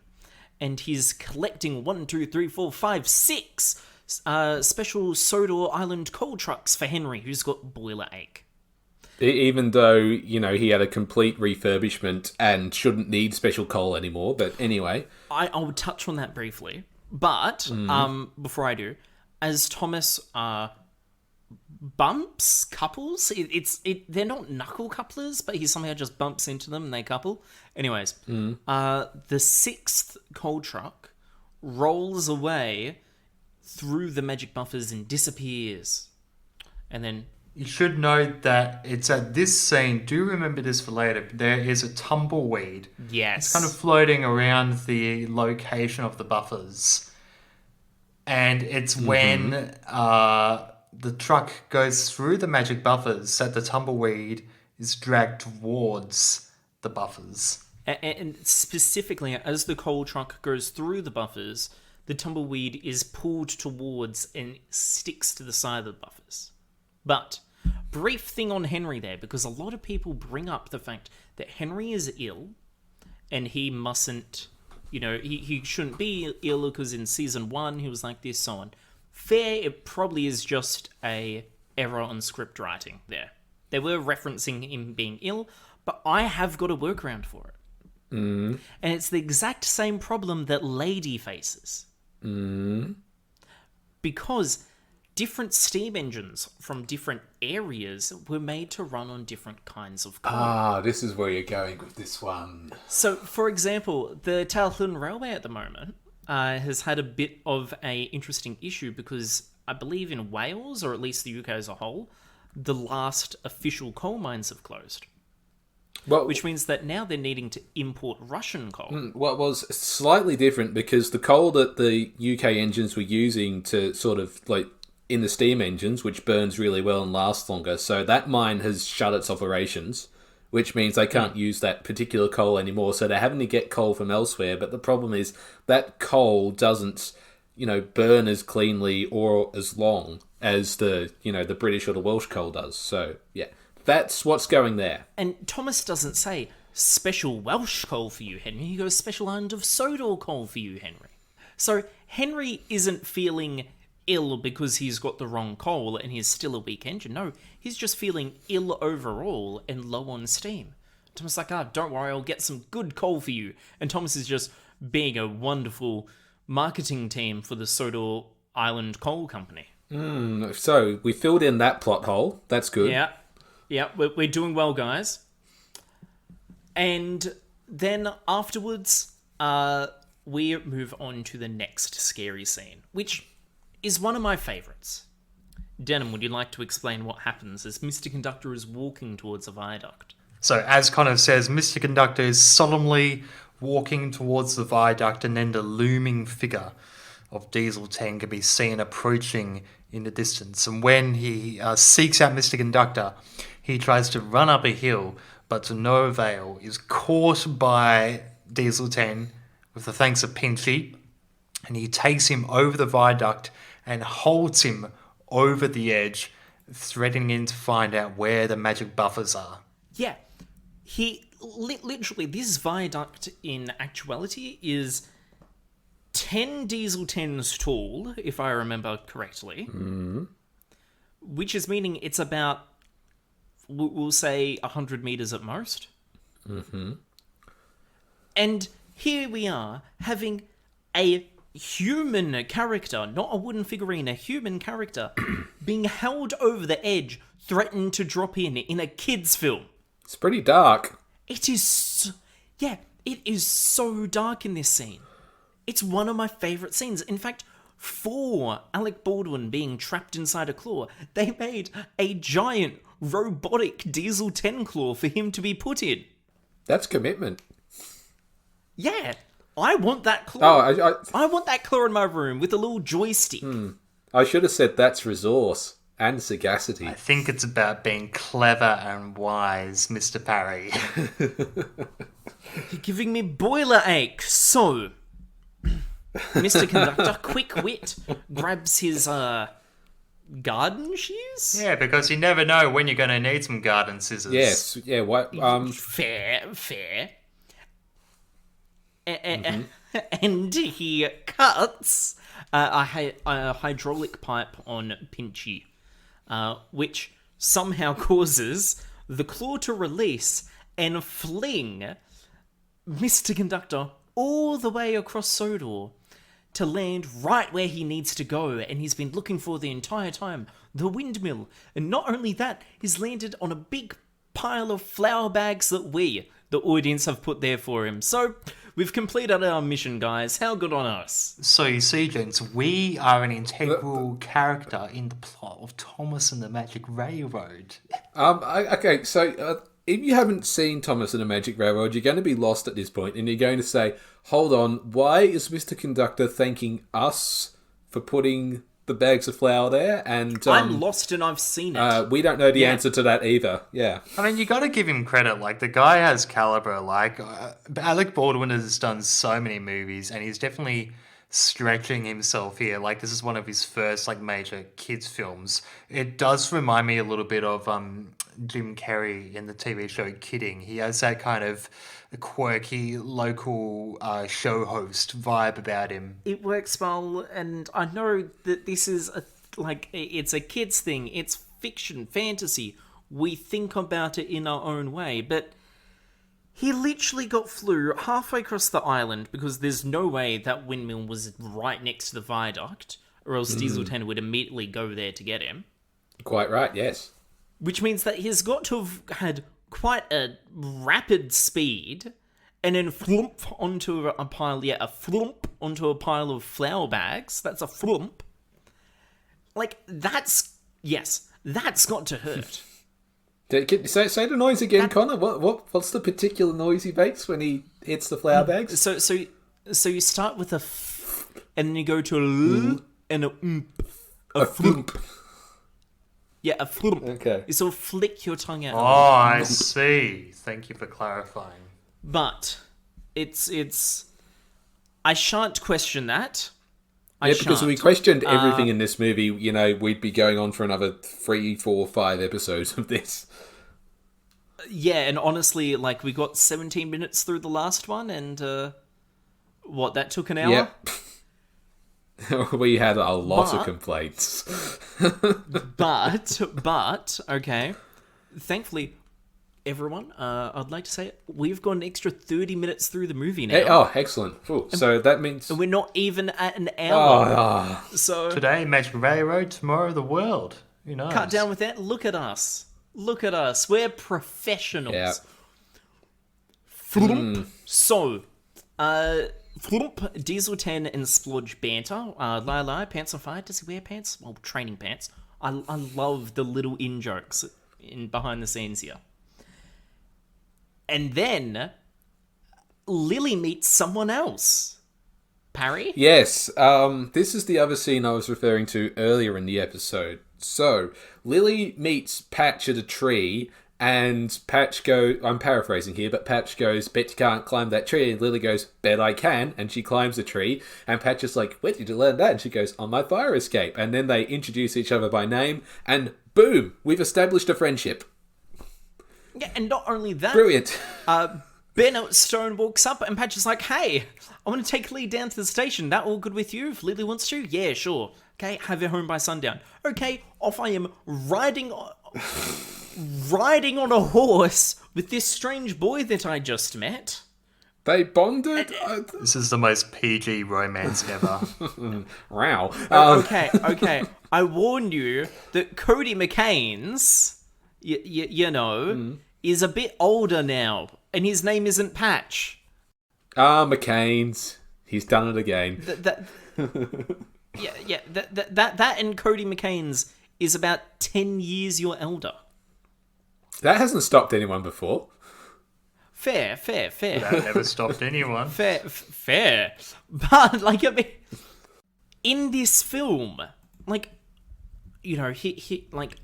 [SPEAKER 2] and he's collecting 1, 2, 3, 4, 5, 6 special Sodor Island coal trucks for Henry, who's got boiler ache.
[SPEAKER 1] Even though, he had a complete refurbishment and shouldn't need special coal anymore, but anyway.
[SPEAKER 2] I will touch on that briefly, but before I do, as Thomas bumps couples. They're not knuckle couplers, but he somehow just bumps into them and they couple. Anyways, the sixth coal truck rolls away through the magic buffers and disappears. And then
[SPEAKER 3] you should note that it's at this scene, do remember this for later, there is a tumbleweed.
[SPEAKER 2] Yes.
[SPEAKER 3] It's kind of floating around the location of the buffers. And it's when the truck goes through the magic buffers that the tumbleweed is dragged towards the buffers.
[SPEAKER 2] And specifically, as the coal truck goes through the buffers, the tumbleweed is pulled towards and sticks to the side of the buffers. But, brief thing on Henry there, because a lot of people bring up the fact that Henry is ill, and he mustn't, he shouldn't be ill because in season 1 he was like this, so on. Fair, it probably is just a error on script writing there. They were referencing him being ill, but I have got a workaround for it. And it's the exact same problem that Lady faces. Because different steam engines from different areas were made to run on different kinds of coal.
[SPEAKER 1] This is where you're going with this one.
[SPEAKER 2] So, for example, the Tailhun Railway at the moment has had a bit of a interesting issue because I believe in Wales, or at least the UK as a whole, the last official coal mines have closed. Which means that now they're needing to import Russian coal.
[SPEAKER 1] Well, it was slightly different because the coal that the UK engines were using to sort of like in the steam engines, which burns really well and lasts longer, so that mine has shut its operations, which means they can't use that particular coal anymore, so they're having to get coal from elsewhere. But the problem is that coal doesn't, burn as cleanly or as long as the British or the Welsh coal does. So, yeah. That's what's going there.
[SPEAKER 2] And Thomas doesn't say, special Welsh coal for you, Henry. He goes, special island of Sodor coal for you, Henry. So Henry isn't feeling ill because he's got the wrong coal and he's still a weak engine. No, he's just feeling ill overall and low on steam. Thomas is like, don't worry, I'll get some good coal for you. And Thomas is just being a wonderful marketing team for the Sodor Island Coal Company.
[SPEAKER 1] So we filled in that plot hole. That's good.
[SPEAKER 2] Yeah, we're doing well, guys. And then afterwards, we move on to the next scary scene, which is one of my favourites. Denham, would you like to explain what happens as Mr. Conductor is walking towards a viaduct?
[SPEAKER 3] So, as Connor says, Mr. Conductor is solemnly walking towards the viaduct, and then the looming figure of Diesel 10 can be seen approaching in the distance. And when he seeks out Mr. Conductor, he tries to run up a hill, but to no avail, is caught by Diesel 10 with the thanks of Pinchy, and he takes him over the viaduct and holds him over the edge, threatening him to find out where the magic buffers are.
[SPEAKER 2] Yeah, he literally, this viaduct in actuality is 10 Diesel 10s tall, if I remember correctly, which is meaning it's about, we'll say, 100 meters at most. And here we are, having a human character, not a wooden figurine, a human character, being held over the edge, threatened to drop in a kid's film.
[SPEAKER 1] It's pretty dark.
[SPEAKER 2] It is, it is so dark in this scene. It's one of my favourite scenes. In fact, for Alec Baldwin being trapped inside a claw, they made a giant robotic Diesel 10 claw for him to be put in.
[SPEAKER 1] That's commitment.
[SPEAKER 2] Yeah, I want that claw.
[SPEAKER 1] Oh,
[SPEAKER 2] I want that claw in my room with a little joystick.
[SPEAKER 1] I should have said that's resource and sagacity.
[SPEAKER 3] I think it's about being clever and wise, Mr. Parry.
[SPEAKER 2] You're giving me boiler ache. So, Mr. Conductor, quick wit, grabs his garden shears?
[SPEAKER 3] Yeah, because you never know when you're going to need some garden scissors.
[SPEAKER 1] Yes, yeah, what?
[SPEAKER 2] Fair. And he cuts a hydraulic pipe on Pinchy, which somehow causes the claw to release and fling Mr. Conductor all the way across Sodor to land right where he needs to go, and he's been looking for the entire time, the windmill. And not only that, he's landed on a big pile of flour bags that we, the audience, have put there for him. So, we've completed our mission, guys. How good on us?
[SPEAKER 3] So you see, gents, we are an integral character in the plot of Thomas and the Magic Railroad.
[SPEAKER 1] Okay, so if you haven't seen Thomas and the Magic Railroad, you're going to be lost at this point, and you're going to say, hold on, why is Mr. Conductor thanking us for putting the bags of flour there? And
[SPEAKER 2] I'm lost and I've seen it.
[SPEAKER 1] We don't know the answer to that either. Yeah.
[SPEAKER 3] I mean, you got to give him credit. Like, the guy has caliber. Like, Alec Baldwin has done so many movies, and he's definitely stretching himself here. Like, this is one of his first, like, major kids films. It does remind me a little bit of Jim Carrey in the TV show Kidding. He has that kind of quirky local show host vibe about him.
[SPEAKER 2] It works well, and I know that this is it's a kids thing. It's fiction, fantasy. We think about it in our own way, but he literally flew halfway across the island because there's no way that windmill was right next to the viaduct, or else Diesel 10 would immediately go there to get him.
[SPEAKER 1] Quite right, yes.
[SPEAKER 2] Which means that he's got to have had quite a rapid speed, and then flump onto a pile, a flump onto a pile of flour bags. That's a flump. Like, that's got to hurt.
[SPEAKER 1] Say the noise again, Connor. What's the particular noise he makes when he hits the flour bags?
[SPEAKER 2] So you start with a f, and then you go to a l and a oomp. A flump. Yeah, a flump.
[SPEAKER 1] Okay.
[SPEAKER 2] You sort of flick your tongue out.
[SPEAKER 3] Oh, I see. Thank you for clarifying.
[SPEAKER 2] But it's I shan't question that.
[SPEAKER 1] Because we questioned everything in this movie, we'd be going on for another 3, 4, 5 episodes of this.
[SPEAKER 2] Yeah, and honestly, like, we got 17 minutes through the last one, and that took an hour?
[SPEAKER 1] Yep. We had a lot of complaints.
[SPEAKER 2] but, okay. Thankfully, everyone, I'd like to say we've got an extra 30 minutes through the movie now.
[SPEAKER 1] Oh, excellent. Cool. So that means...
[SPEAKER 2] And we're not even at an hour.
[SPEAKER 1] Oh.
[SPEAKER 2] So
[SPEAKER 3] today, Magic Railroad, tomorrow, the world. Who knows?
[SPEAKER 2] Cut down with that. Look at us. We're professionals.
[SPEAKER 1] Yeah.
[SPEAKER 2] So, Flump, Diesel 10, and Splodge banter. Lie, pants on fire. Does he wear pants? Well, training pants. I love the little in-jokes in behind the scenes here. And then, Lilly meets someone else. Parry?
[SPEAKER 1] Yes. This is the other scene I was referring to earlier in the episode. So, Lilly meets Patch at a tree, and I'm paraphrasing here, but Patch goes, bet you can't climb that tree, and Lilly goes, bet I can, and she climbs the tree, and Patch is like, where did you learn that? And she goes, on my fire escape, and then they introduce each other by name, and boom, we've established a friendship.
[SPEAKER 2] Yeah, and not only that...
[SPEAKER 1] Brilliant.
[SPEAKER 2] Ben Stone walks up, and Patch is like, hey, I want to take Lee down to the station. That all good with you? If Lilly wants to? Yeah, sure. Okay, have her home by sundown. Okay, off I am, riding on a horse with this strange boy that I just met.
[SPEAKER 1] They bonded?
[SPEAKER 3] This is the most PG romance ever.
[SPEAKER 1] Wow.
[SPEAKER 2] Okay. I warned you that Cody McCain's, is a bit older now, and his name isn't Patch.
[SPEAKER 1] McCain's. He's done it again.
[SPEAKER 2] That and Cody McCain's is about 10 years your elder.
[SPEAKER 1] That hasn't stopped anyone before.
[SPEAKER 2] Fair.
[SPEAKER 3] That never stopped anyone.
[SPEAKER 2] Fair. But, in this film,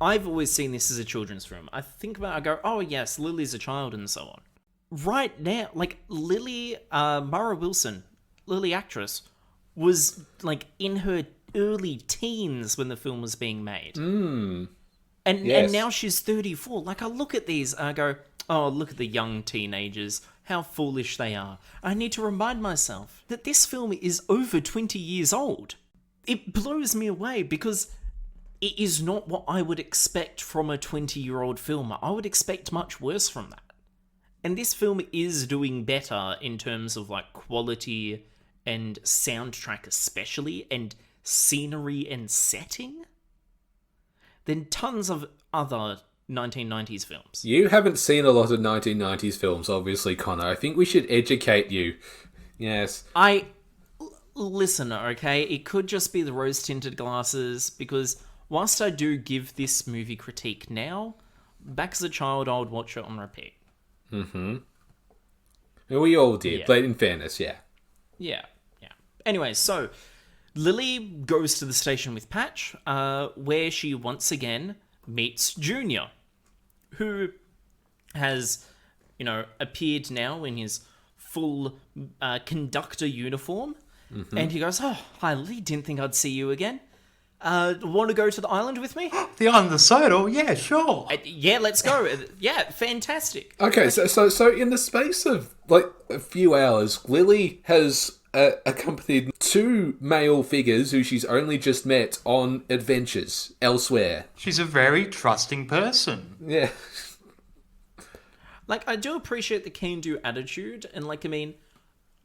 [SPEAKER 2] I've always seen this as a children's film. I think about it, I go, oh yes, Lily's a child and so on. Right now, Lilly, Mara Wilson, Lilly actress, was, in her early teens when the film was being made. And now she's 34. I look at these and I go, oh, look at the young teenagers. How foolish they are. I need to remind myself that this film is over 20 years old. It blows me away because it is not what I would expect from a 20-year-old film. I would expect much worse from that. And this film is doing better in terms of, quality and soundtrack especially, and scenery and setting, than tons of other 1990s films.
[SPEAKER 1] You haven't seen a lot of 1990s films, obviously, Connor. I think we should educate you. Yes.
[SPEAKER 2] Listen, okay? It could just be the rose-tinted glasses, because whilst I do give this movie critique now, back as a child, I would watch it on repeat.
[SPEAKER 1] Mm-hmm. We all did,
[SPEAKER 2] Yeah.
[SPEAKER 1] but in fairness, yeah.
[SPEAKER 2] Yeah. Anyway, so Lily goes to the station with Patch, where she once again meets Junior, who has, appeared now in his full conductor uniform.
[SPEAKER 1] Mm-hmm.
[SPEAKER 2] And he goes, "Oh, hi Lily, didn't think I'd see you again. Want to go to the island with me?"
[SPEAKER 3] The island of Sodor? Yeah, sure.
[SPEAKER 2] Yeah, let's go. Yeah, fantastic.
[SPEAKER 1] Okay, so in the space of, a few hours, Lily has accompanied 2 male figures who she's only just met on adventures elsewhere.
[SPEAKER 3] She's a very trusting person.
[SPEAKER 1] Yeah.
[SPEAKER 2] I do appreciate the can-do attitude, and,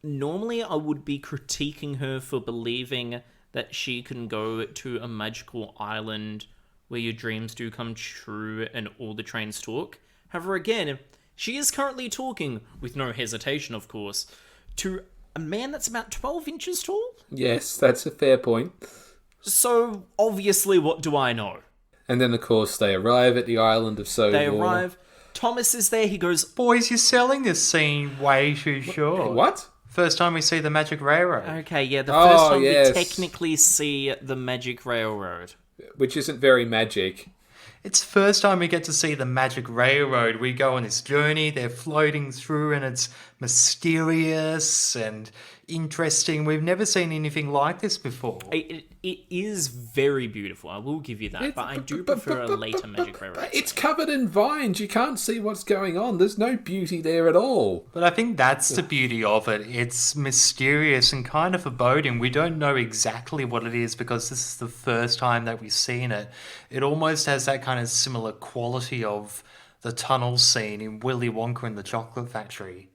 [SPEAKER 2] normally I would be critiquing her for believing that she can go to a magical island where your dreams do come true and all the trains talk. However, again, she is currently talking, with no hesitation, of course, to a man that's about 12 inches tall?
[SPEAKER 1] Yes, that's a fair point.
[SPEAKER 2] So, obviously, what do I know?
[SPEAKER 1] And then, of course, they arrive at the island of Sodor.
[SPEAKER 2] They arrive. Thomas is there. He goes,
[SPEAKER 3] "Boys, you're selling this scene way too short."
[SPEAKER 1] What?
[SPEAKER 3] First time we see the Magic Railroad.
[SPEAKER 2] Okay, yeah, the first time
[SPEAKER 1] yes.
[SPEAKER 2] we technically see the Magic Railroad.
[SPEAKER 1] Which isn't very magic.
[SPEAKER 3] It's the first time we get to see the Magic Railroad. We go on this journey, they're floating through, and it's mysterious and interesting. We've never seen anything like this before.
[SPEAKER 2] It is very beautiful, I will give you that, but I do prefer a later Magic Railroad.
[SPEAKER 1] It's covered in vines. You can't see what's going on. There's no beauty there at all.
[SPEAKER 3] But I think that's the beauty of it. It's mysterious and kind of foreboding. We don't know exactly what it is because this is the first time that we've seen it. It almost has that kind of similar quality of the tunnel scene in Willy Wonka and the Chocolate Factory.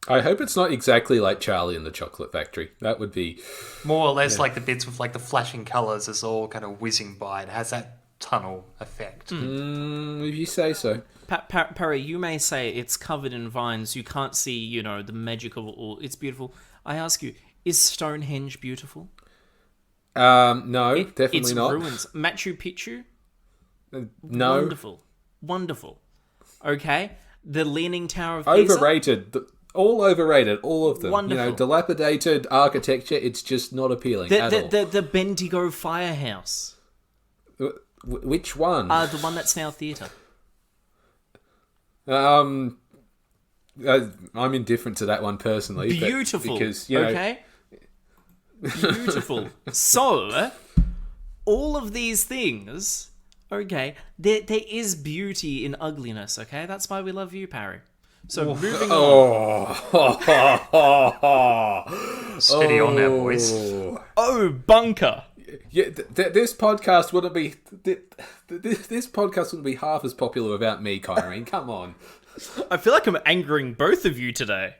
[SPEAKER 1] I hope it's not exactly like Charlie and the Chocolate Factory. That would be...
[SPEAKER 3] More or less like the bits with the flashing colours is all kind of whizzing by. It has that tunnel effect.
[SPEAKER 1] If you say so.
[SPEAKER 2] Parry, you may say it's covered in vines. You can't see, the magic of it all. It's beautiful. I ask you, is Stonehenge beautiful?
[SPEAKER 1] No, definitely not.
[SPEAKER 2] It's ruins. Machu Picchu?
[SPEAKER 1] No.
[SPEAKER 2] Wonderful. Okay. The Leaning Tower of Pisa?
[SPEAKER 1] Overrated. All overrated, all of them.
[SPEAKER 2] Wonderful.
[SPEAKER 1] Dilapidated architecture, it's just not appealing at all.
[SPEAKER 2] The Bendigo Firehouse.
[SPEAKER 1] Which one?
[SPEAKER 2] The one that's now a theatre.
[SPEAKER 1] I'm indifferent to that one personally.
[SPEAKER 2] Beautiful,
[SPEAKER 1] because,
[SPEAKER 2] okay? Beautiful. So, all of these things, okay, there is beauty in ugliness, okay? That's why we love you, Parry. So moving on.
[SPEAKER 3] Steady on there, boys.
[SPEAKER 2] Oh, bunker.
[SPEAKER 1] Yeah, this podcast wouldn't be this podcast wouldn't be half as popular without me, Kyrene. Come on.
[SPEAKER 2] I feel like I'm angering both of you today.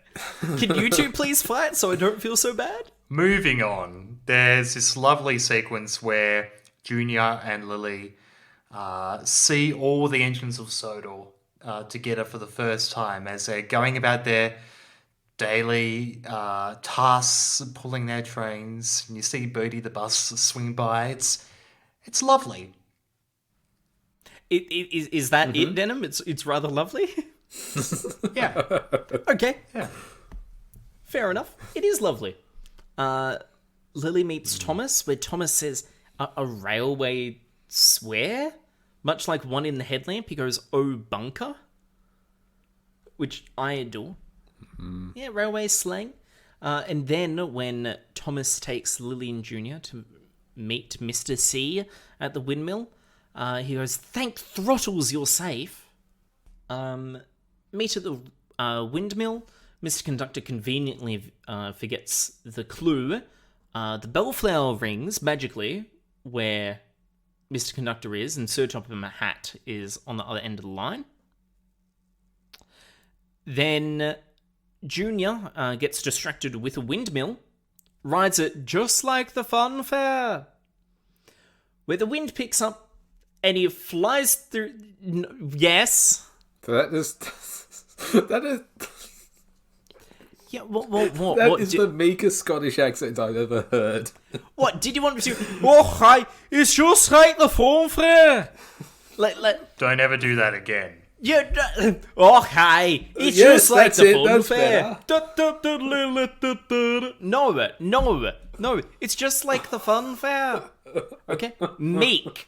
[SPEAKER 2] Can you two please fight so I don't feel so bad?
[SPEAKER 3] Moving on, there's this lovely sequence where Junior and Lily see all the engines of Sodor together for the first time as they're going about their daily tasks, pulling their trains, and you see Birdie the bus swing by. It's lovely.
[SPEAKER 2] Is that it, Denham? It's rather lovely.
[SPEAKER 3] Yeah.
[SPEAKER 2] Okay.
[SPEAKER 3] Yeah.
[SPEAKER 2] Fair enough. It is lovely. Lily meets Thomas, where Thomas says a railway swear, much like one in the headlamp. He goes, "Oh, bunker," which I adore. Yeah, railway slang. And then when Thomas takes Lily and Junior to meet Mr. C at the windmill, he goes, "Thank throttles you're safe." Meet at the windmill. Mr. Conductor conveniently forgets the clue. The bellflower rings magically where Mr. Conductor is, and Sir Topham Hatt is on the other end of the line. Then Junior gets distracted with a windmill, rides it just like the fun fair, where the wind picks up and he flies through. Yes.
[SPEAKER 1] That is. That is.
[SPEAKER 2] Yeah, what?
[SPEAKER 1] That is the meekest Scottish accent I've ever heard.
[SPEAKER 2] What did you want me to? Oh, hi! It's just like the fun fair.
[SPEAKER 3] Don't ever do that again.
[SPEAKER 2] Yeah. Oh, hi! It's
[SPEAKER 1] Yes,
[SPEAKER 2] just like
[SPEAKER 1] that's
[SPEAKER 2] the
[SPEAKER 1] it,
[SPEAKER 2] fun
[SPEAKER 1] that's
[SPEAKER 2] fair. No, it's just like the fun fair. Okay, meek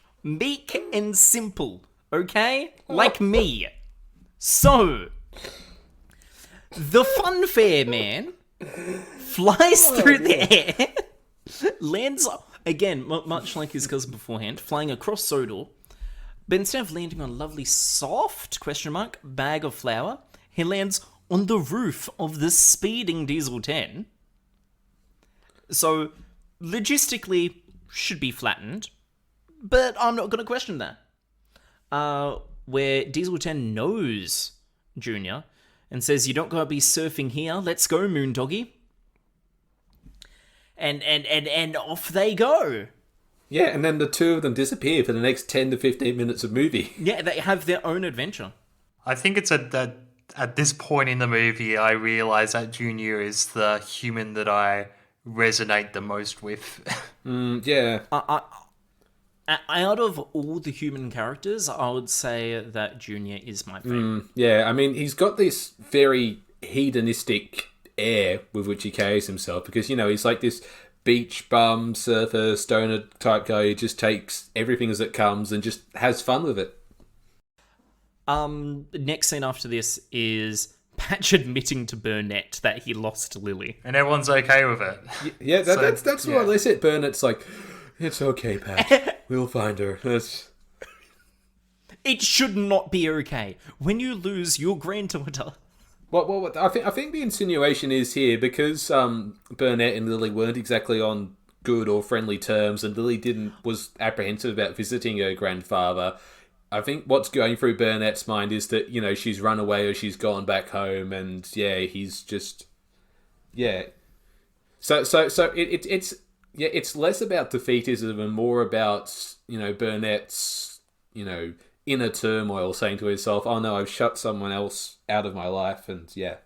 [SPEAKER 2] and simple. Okay, like me. So, the fun fair man flies through the air, lands again, much like his cousin beforehand, flying across Sodor. But instead of landing on a lovely soft bag of flour, he lands on the roof of the speeding Diesel 10. So, logistically, should be flattened, but I'm not going to question that. Where Diesel 10 knows Junior and says, "You don't gotta be surfing here. Let's go, Moondoggy." And off they go.
[SPEAKER 1] Yeah, and then the two of them disappear for the next 10 to 15 minutes of movie.
[SPEAKER 2] Yeah, they have their own adventure.
[SPEAKER 3] I think it's at this point in the movie I realise that Junior is the human that I resonate the most with.
[SPEAKER 1] Yeah.
[SPEAKER 2] Out of all the human characters, I would say that Junior is my favourite.
[SPEAKER 1] Yeah, I mean, he's got this very hedonistic air with which he carries himself because, you know, he's like this beach bum, surfer, stoner type guy who just takes everything as it comes and just has fun with it.
[SPEAKER 2] Next scene after this is Patch admitting to Burnett that he lost Lilly.
[SPEAKER 3] And everyone's okay with it.
[SPEAKER 1] Yeah, that's what they said. Burnett's like, "It's okay, Patch. We'll find her."
[SPEAKER 2] It should not be okay when you lose your granddaughter.
[SPEAKER 1] Well, I think the insinuation is here because Burnett and Lilly weren't exactly on good or friendly terms, and Lilly was apprehensive about visiting her grandfather. I think what's going through Burnett's mind is that, you know, she's run away or she's gone back home, and he's just So it's less about defeatism and more about, you know, Burnett's, you know, inner turmoil, saying to himself, "Oh no, I've shut someone else out of my life," and yeah.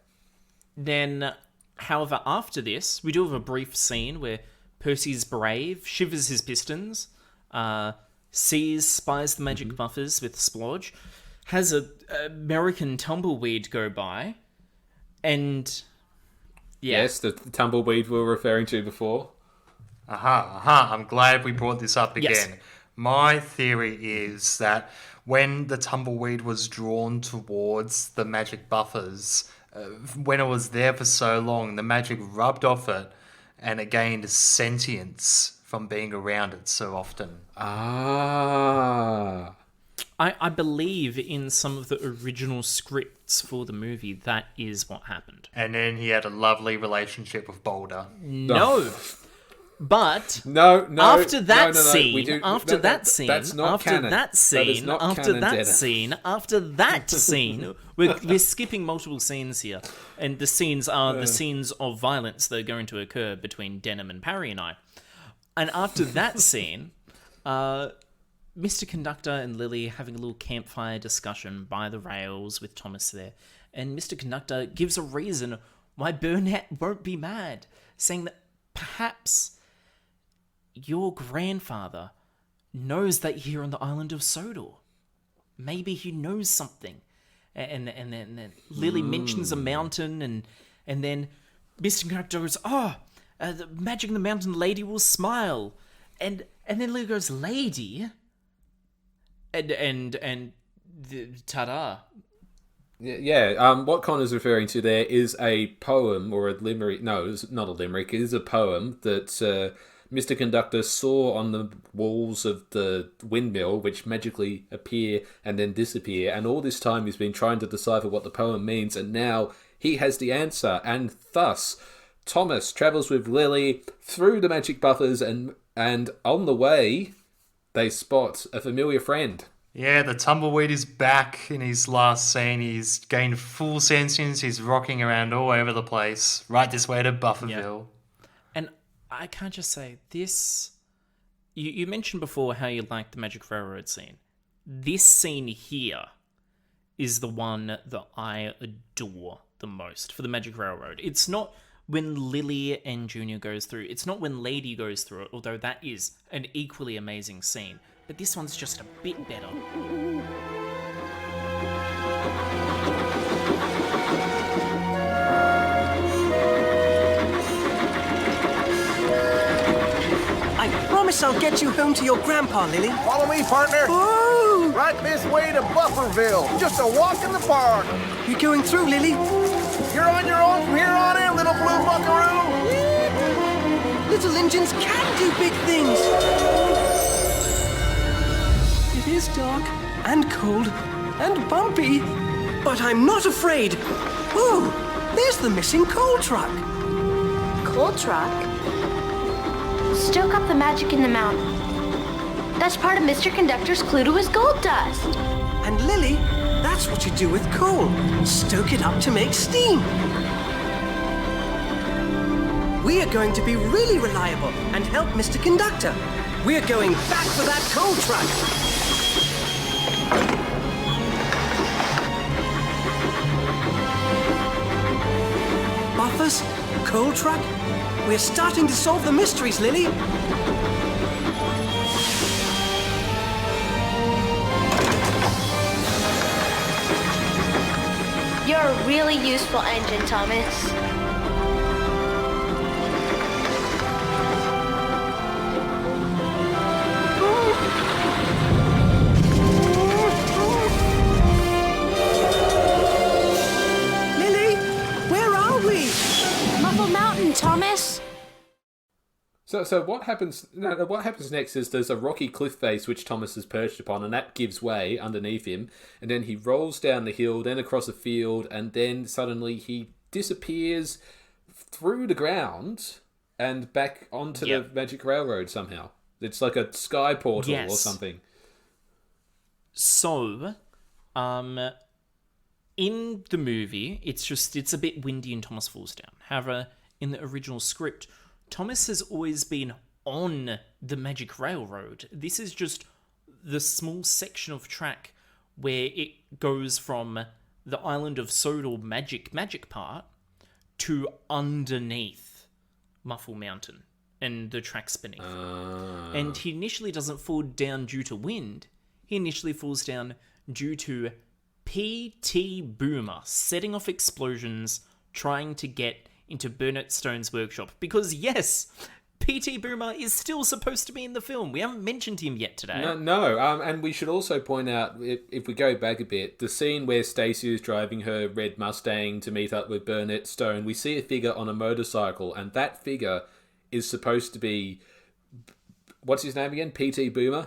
[SPEAKER 2] Then, however, after this, we do have a brief scene where Percy's brave, shivers his pistons, spies the magic buffers with Splodge, has a American tumbleweed go by, and
[SPEAKER 1] Yes, the tumbleweed we were referring to before.
[SPEAKER 3] I'm glad we brought this up again.
[SPEAKER 2] Yes.
[SPEAKER 3] My theory is that when the tumbleweed was drawn towards the magic buffers, when it was there for so long, the magic rubbed off it and it gained sentience from being around it so often.
[SPEAKER 1] Ah.
[SPEAKER 2] I believe in some of the original scripts for the movie, that is what happened.
[SPEAKER 3] And then he had a lovely relationship with Boulder.
[SPEAKER 2] No. But
[SPEAKER 1] No.
[SPEAKER 2] After that
[SPEAKER 1] We do-
[SPEAKER 2] scene,
[SPEAKER 1] that's not canon. That is not canon,
[SPEAKER 2] Denham. We're skipping multiple scenes here, and the scenes are the scenes of violence that are going to occur between Denham and Parry and I. And after that scene, Mr. Conductor and Lilly having a little campfire discussion by the rails with Thomas there, and Mr. Conductor gives a reason why Burnett won't be mad, saying that perhaps your grandfather knows that you're on the island of Sodor. Maybe he knows something. And then Lilly mentions a mountain, and then Mr. Conductor goes, the magic in the mountain lady will smile. And then Lilly goes, "Lady?" And ta-da.
[SPEAKER 1] Yeah, what Connor's referring to there is a poem or a limerick. No, it's not a limerick. It is a poem that Mr. Conductor saw on the walls of the windmill, which magically appear and then disappear. And all this time he's been trying to decipher what the poem means, and now he has the answer. And thus, Thomas travels with Lilly through the magic buffers, and on the way, they spot a familiar friend.
[SPEAKER 3] Yeah, the tumbleweed is back in his last scene. He's gained full sentience. He's rocking around all over the place. Right this way to Bufferville.
[SPEAKER 2] And I can't just say this. You mentioned before how you liked the Magic Railroad scene. This scene here is the one that I adore the most for the Magic Railroad. It's not when Lilly and Junior goes through. It's not when Lady goes through it, although that is an equally amazing scene. But this one's just a bit better.
[SPEAKER 9] I promise I'll get you home to your grandpa, Lily.
[SPEAKER 6] Follow me, partner.
[SPEAKER 9] Ooh!
[SPEAKER 6] Right this way to Bufferville. Just a walk in the park.
[SPEAKER 9] You're going through, Lily?
[SPEAKER 6] You're on your own from here on in, little blue buckaroo.
[SPEAKER 9] Little engines can do big things. It is dark and cold and bumpy, but I'm not afraid. Ooh, there's the missing coal truck.
[SPEAKER 11] Coal truck? Stoke up the magic in the mountain. That's part of Mr. Conductor's clue to his gold dust.
[SPEAKER 9] And Lily, that's what you do with coal. Stoke it up to make steam. We are going to be really reliable and help Mr. Conductor. We're going back for that coal truck. Buffers? Coal truck? We're starting to solve the mysteries, Lily.
[SPEAKER 11] You're a really useful engine, Thomas.
[SPEAKER 9] Lily, where are we?
[SPEAKER 11] Muffle Mountain, Thomas.
[SPEAKER 1] So what happens? No, what happens next is there's a rocky cliff face which Thomas is perched upon, and that gives way underneath him, and then he rolls down the hill, then across a field, and then suddenly he disappears through the ground and back onto the Magic Railroad somehow. It's like a sky portal or something.
[SPEAKER 2] So, in the movie, it's a bit windy and Thomas falls down. However, in the original script, Thomas has always been on the Magic Railroad. This is just the small section of track where it goes from the island of Sodal magic part to underneath Muffle Mountain and the tracks beneath. And he initially doesn't fall down due to wind. He initially falls down due to P.T. Boomer setting off explosions trying to get into Bernard Stone's workshop. Because yes, P.T. Boomer is still supposed to be in the film. We haven't mentioned him yet today.
[SPEAKER 1] No. And we should also point out, if we go back a bit, the scene where Stacey is driving her red Mustang to meet up with Bernard Stone, we see a figure on a motorcycle, and that figure is supposed to be... What's his name again? P.T. Boomer?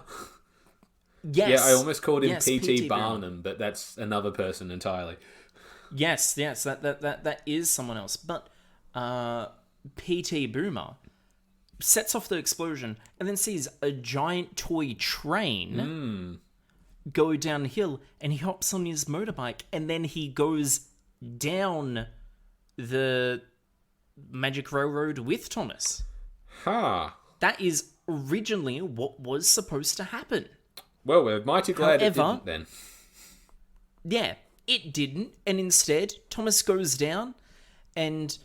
[SPEAKER 2] Yes.
[SPEAKER 1] Yeah, I almost called him P.T.
[SPEAKER 2] Barnum,
[SPEAKER 1] Barnum, but that's another person entirely.
[SPEAKER 2] Yes, that is someone else. But P.T. Boomer sets off the explosion and then sees a giant toy train go downhill, and he hops on his motorbike, and then he goes down the Magic Railroad with Thomas. That is originally what was supposed to happen.
[SPEAKER 1] Well, we're mighty glad it didn't then.
[SPEAKER 2] Yeah, it didn't, and instead, Thomas goes down, and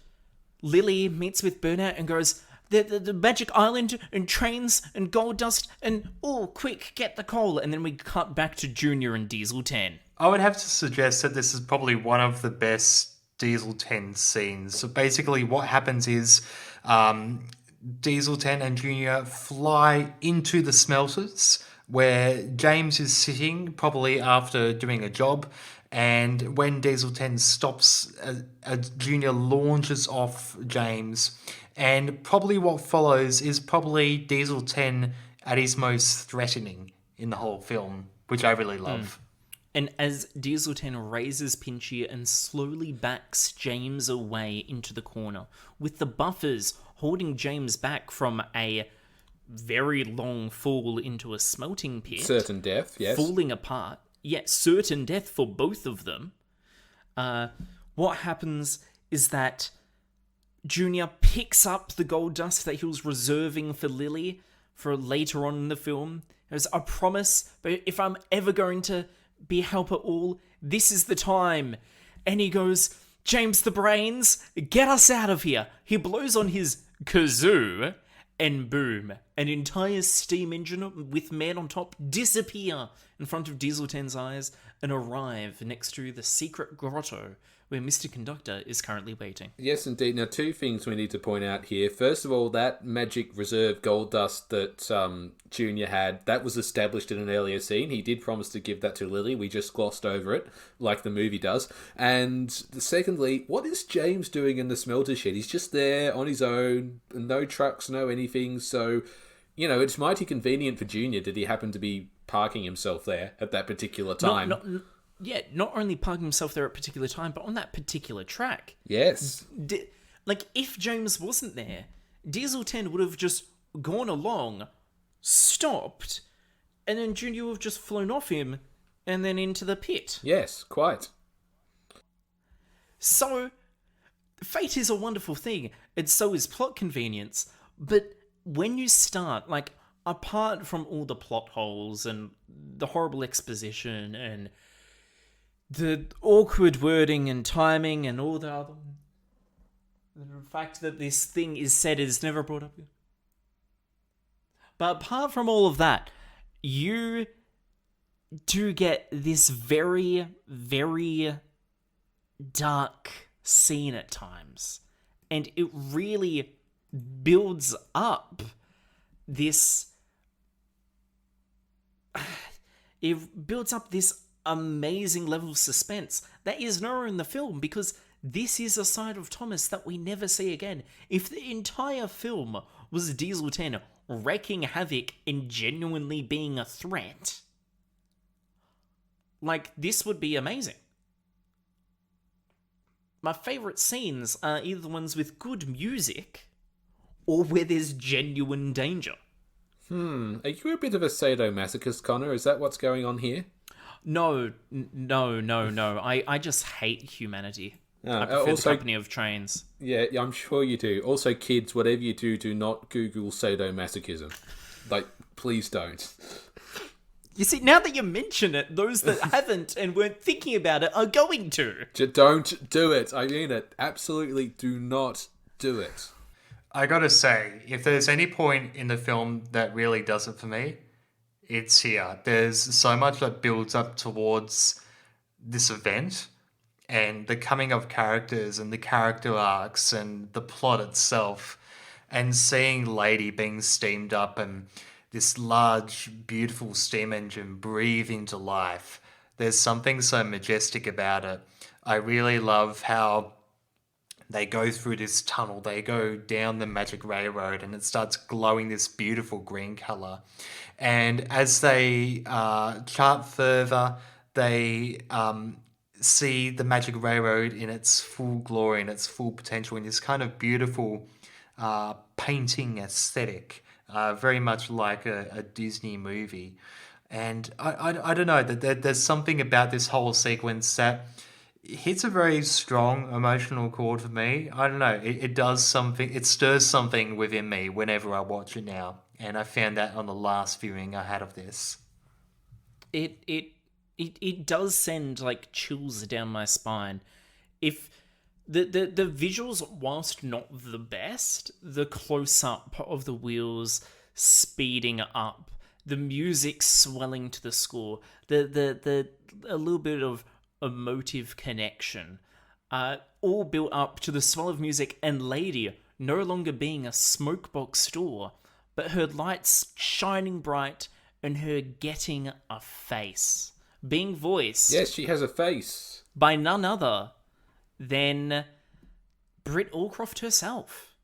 [SPEAKER 2] Lilly meets with Burnout and goes, the Magic Island, and trains, and gold dust, and, oh, quick, get the coal, and then we cut back to Junior and Diesel 10.
[SPEAKER 3] I would have to suggest that this is probably one of the best Diesel 10 scenes. So basically what happens is Diesel 10 and Junior fly into the smelters where James is sitting, probably after doing a job, and when Diesel 10 stops, Junior launches off James, and probably what follows is probably Diesel 10 at his most threatening in the whole film, which I really love.
[SPEAKER 2] And as Diesel 10 raises Pinchy and slowly backs James away into the corner, with the buffers holding James back from a very long fall into a smelting pit.
[SPEAKER 1] Certain death, yes.
[SPEAKER 2] Falling apart. Yes, certain death for both of them. What happens is that Junior picks up the gold dust that he was reserving for Lilly for later on in the film. It was a promise, but if I'm ever going to be help at all, this is the time. And he goes, James the Brains, get us out of here. He blows on his kazoo, and boom, an entire steam engine with man on top disappear in front of Diesel 10's eyes and arrive next to the secret grotto where Mr. Conductor is currently waiting.
[SPEAKER 1] Yes, indeed. Now, two things we need to point out here. First of all, that magic reserve gold dust that Junior had, that was established in an earlier scene. He did promise to give that to Lilly. We just glossed over it, like the movie does. And secondly, what is James doing in the smelter shed? He's just there on his own, no trucks, no anything. So, you know, it's mighty convenient for Junior that he happened to be parking himself there at that particular time.
[SPEAKER 2] Not only parking himself there at a particular time, but on that particular track.
[SPEAKER 1] Yes.
[SPEAKER 2] If James wasn't there, Diesel 10 would have just gone along, stopped, and then Junior would have just flown off him and then into the pit.
[SPEAKER 1] Yes, quite.
[SPEAKER 2] So, fate is a wonderful thing, and so is plot convenience, but when you start, apart from all the plot holes and the horrible exposition and the awkward wording and timing and all the other... The fact that this thing is said is never brought up yet. But apart from all of that, you do get this very, very dark scene at times. And it really builds up this... It builds up this amazing level of suspense that is nowhere in the film, because this is a side of Thomas that we never see again. If the entire film was Diesel 10 wreaking havoc and genuinely being a threat, this would be amazing. My favourite scenes are either the ones with good music or where there's genuine danger.
[SPEAKER 1] Are you a bit of a sadomasochist, Connor? Is that what's going on here?
[SPEAKER 2] No. I just hate humanity. I prefer the company of trains.
[SPEAKER 1] Yeah, I'm sure you do. Also, kids, whatever you do, do not Google sadomasochism. Please don't.
[SPEAKER 2] You see, now that you mention it, those that haven't and weren't thinking about it are going to.
[SPEAKER 1] Don't do it. I mean it. Absolutely do not do it.
[SPEAKER 3] I gotta say, if there's any point in the film that really does it for me, it's here. There's so much that builds up towards this event and the coming of characters and the character arcs and the plot itself, and seeing Lady being steamed up and this large, beautiful steam engine breathe into life. There's something so majestic about it. I really love how they go through this tunnel, they go down the magic railroad, and it starts glowing this beautiful green colour. And as they chart further, they see the magic railroad in its full glory and its full potential in this kind of beautiful painting aesthetic, very much like a Disney movie. And I don't know, there's something about this whole sequence that hits a very strong emotional chord for me. I don't know, it does something, it stirs something within me whenever I watch it now. And I found that on the last viewing I had of this.
[SPEAKER 2] It does send chills down my spine. If the visuals, whilst not the best, the close up of the wheels speeding up, the music swelling to the score, the a little bit of emotive connection, all built up to the swell of music and Lady no longer being a smokebox store, but her lights shining bright and her getting a face. Being voiced...
[SPEAKER 1] Yes, she has a face.
[SPEAKER 2] ...by none other than Britt Allcroft herself.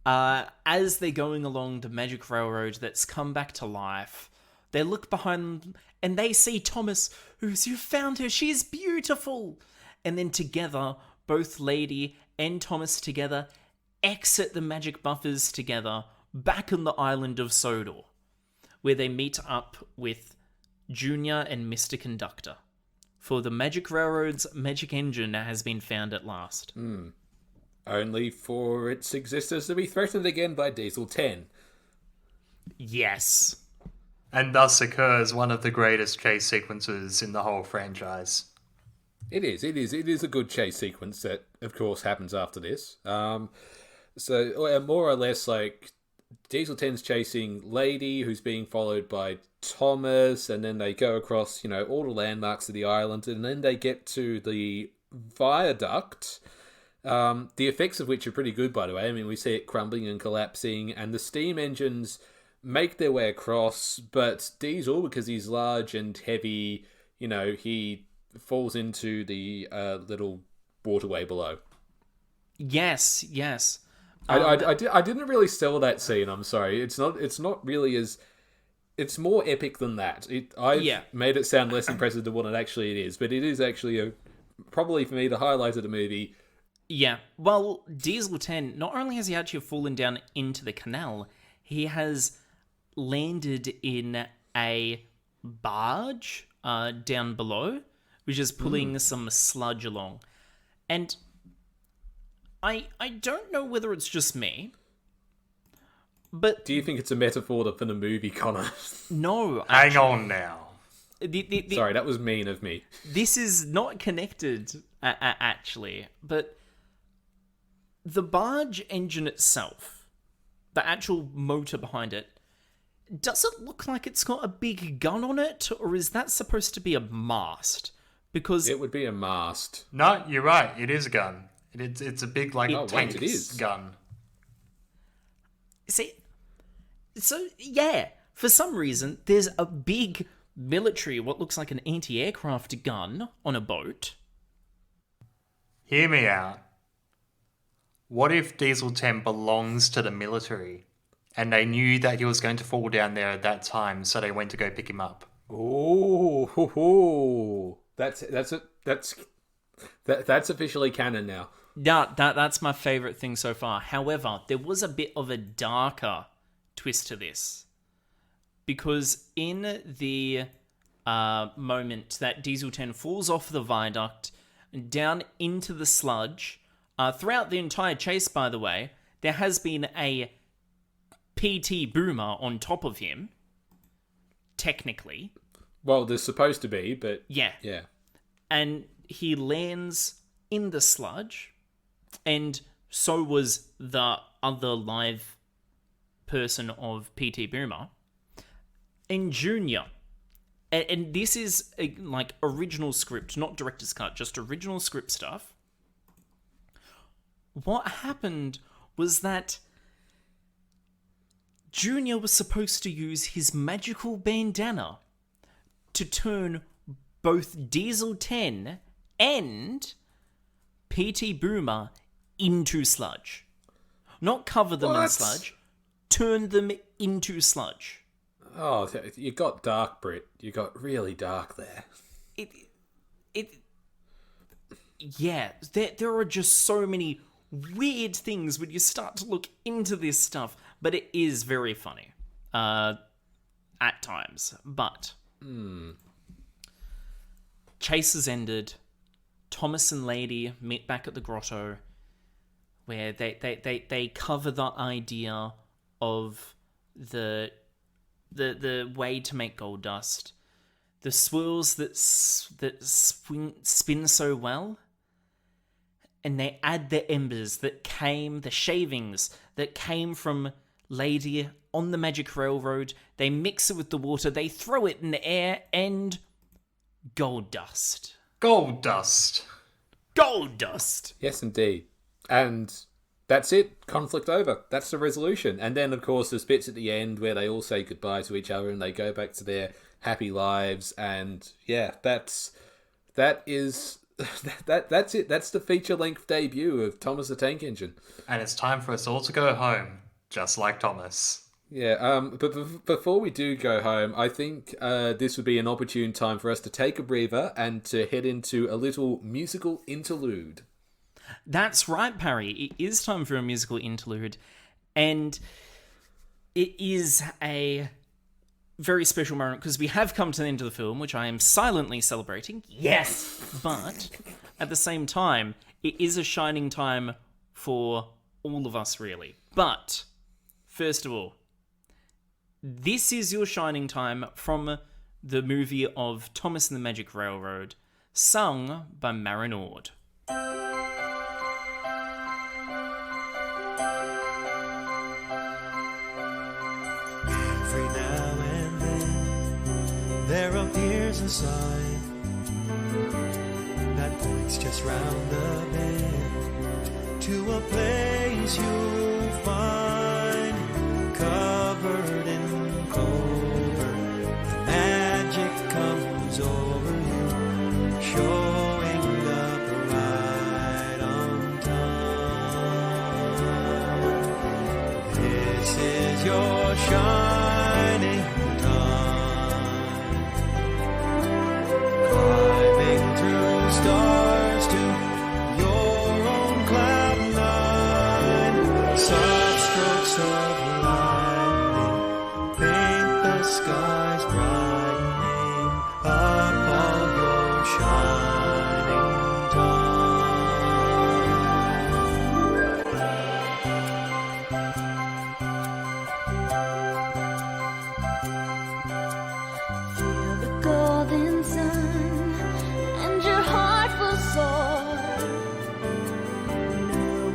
[SPEAKER 2] As they're going along the magic railroad that's come back to life, they look behind them and they see Thomas, who's, you found her, she's beautiful. And then together, both Lady and Thomas together exit the magic buffers together back on the island of Sodor, where they meet up with Junior and Mr. Conductor, for the magic railroad's magic engine has been found at last.
[SPEAKER 1] only for its existence to be threatened again by Diesel 10.
[SPEAKER 2] Yes.
[SPEAKER 3] And thus occurs one of the greatest chase sequences in the whole franchise.
[SPEAKER 1] It is a good chase sequence that, of course, happens after this. So more or less, like, Diesel 10's chasing Lady, who's being followed by Thomas, and then they go across, all the landmarks of the island, and then they get to the viaduct, the effects of which are pretty good, by the way. I mean, we see it crumbling and collapsing, and the steam engines make their way across, but Diesel, because he's large and heavy, he falls into the little waterway below.
[SPEAKER 2] Yes.
[SPEAKER 1] I didn't really sell that scene. I'm sorry. It's not really as. It's more epic than that. I've made it sound less impressive than what it actually is, but it is actually probably for me the highlight of the movie.
[SPEAKER 2] Yeah. Well, Diesel 10, not only has he actually fallen down into the canal, he has landed in a barge down below, which is pulling some sludge along. And I don't know whether it's just me, but...
[SPEAKER 1] Do you think it's a metaphor for the movie, Connor?
[SPEAKER 2] No.
[SPEAKER 3] Hang on now.
[SPEAKER 1] Sorry, that was mean of me.
[SPEAKER 2] This is not connected, actually, but the barge engine itself, the actual motor behind it, does it look like it's got a big gun on it, or is that supposed to be a mast? Because
[SPEAKER 1] it would be a mast.
[SPEAKER 3] No, you're right. It is a gun. It's a big, tank
[SPEAKER 1] it is.
[SPEAKER 3] gun.
[SPEAKER 2] See, so, yeah, for some reason, there's a big military, what looks like an anti-aircraft gun on a boat.
[SPEAKER 3] Hear me out. What if Diesel 10 belongs to the military, and they knew that he was going to fall down there at that time, so they went to go pick him up?
[SPEAKER 1] Oh, that's officially canon now.
[SPEAKER 2] Yeah, that's my favourite thing so far. However, there was a bit of a darker twist to this. Because in the moment that Diesel 10 falls off the viaduct, down into the sludge, throughout the entire chase, by the way, there has been a PT Boomer on top of him, technically.
[SPEAKER 1] Well, there's supposed to be, but...
[SPEAKER 2] Yeah. And he lands in the sludge, and so was the other live person of PT Boomer. And Junior, and this is original script, not director's cut, just original script stuff. What happened was that Junior was supposed to use his magical bandana to turn both Diesel 10 and PT Boomer into sludge. Not cover them in sludge, turn them into sludge.
[SPEAKER 1] Oh, you got dark, Britt. You got really dark there.
[SPEAKER 2] Yeah, there are just so many weird things when you start to look into this stuff, but it is very funny at times. But chase has ended. Thomas and Lady meet back at the grotto, where they cover the idea of the way to make gold dust, the swirls that spin so well, and they add the embers the shavings that came from Lady on the Magic Railroad. They mix it with the water, they throw it in the air, and gold dust.
[SPEAKER 3] Gold dust.
[SPEAKER 2] Gold dust.
[SPEAKER 1] Yes, indeed. And that's it. Conflict over. That's the resolution. And then, of course, there's bits at the end where they all say goodbye to each other and they go back to their happy lives. And yeah, that's it. That's the feature-length debut of Thomas the Tank Engine.
[SPEAKER 3] And it's time for us all to go home, just like Thomas.
[SPEAKER 1] Yeah, but before we do go home, I think this would be an opportune time for us to take a breather and to head into a little musical interlude.
[SPEAKER 2] That's right, Parry. It is time for a musical interlude. And it is a very special moment because we have come to the end of the film, which I am silently celebrating. Yes! But at the same time, it is a shining time for all of us, really. But, first of all, this is your shining time from the movie of Thomas and the Magic Railroad, sung by Maren.
[SPEAKER 12] Every now and then there appears a sign that points just round the bend to a place you'll find covered in clover. The magic comes over you, showing up right on time. This is your shining time, climbing through stars to your own cloud nine. Soft strokes of lightning paint the skies brightening up all your shining
[SPEAKER 11] Feel the golden sun and your heart will soar,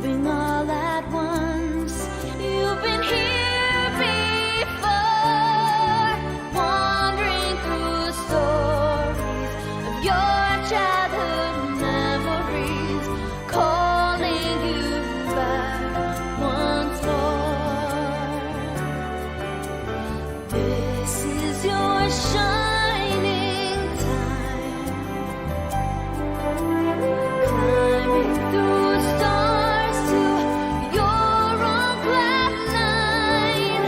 [SPEAKER 11] knowing all at once you've been here before, wandering through stories of your childhood memories, calling you back once more. This is your shining time, climbing through stars to your own cloud nine.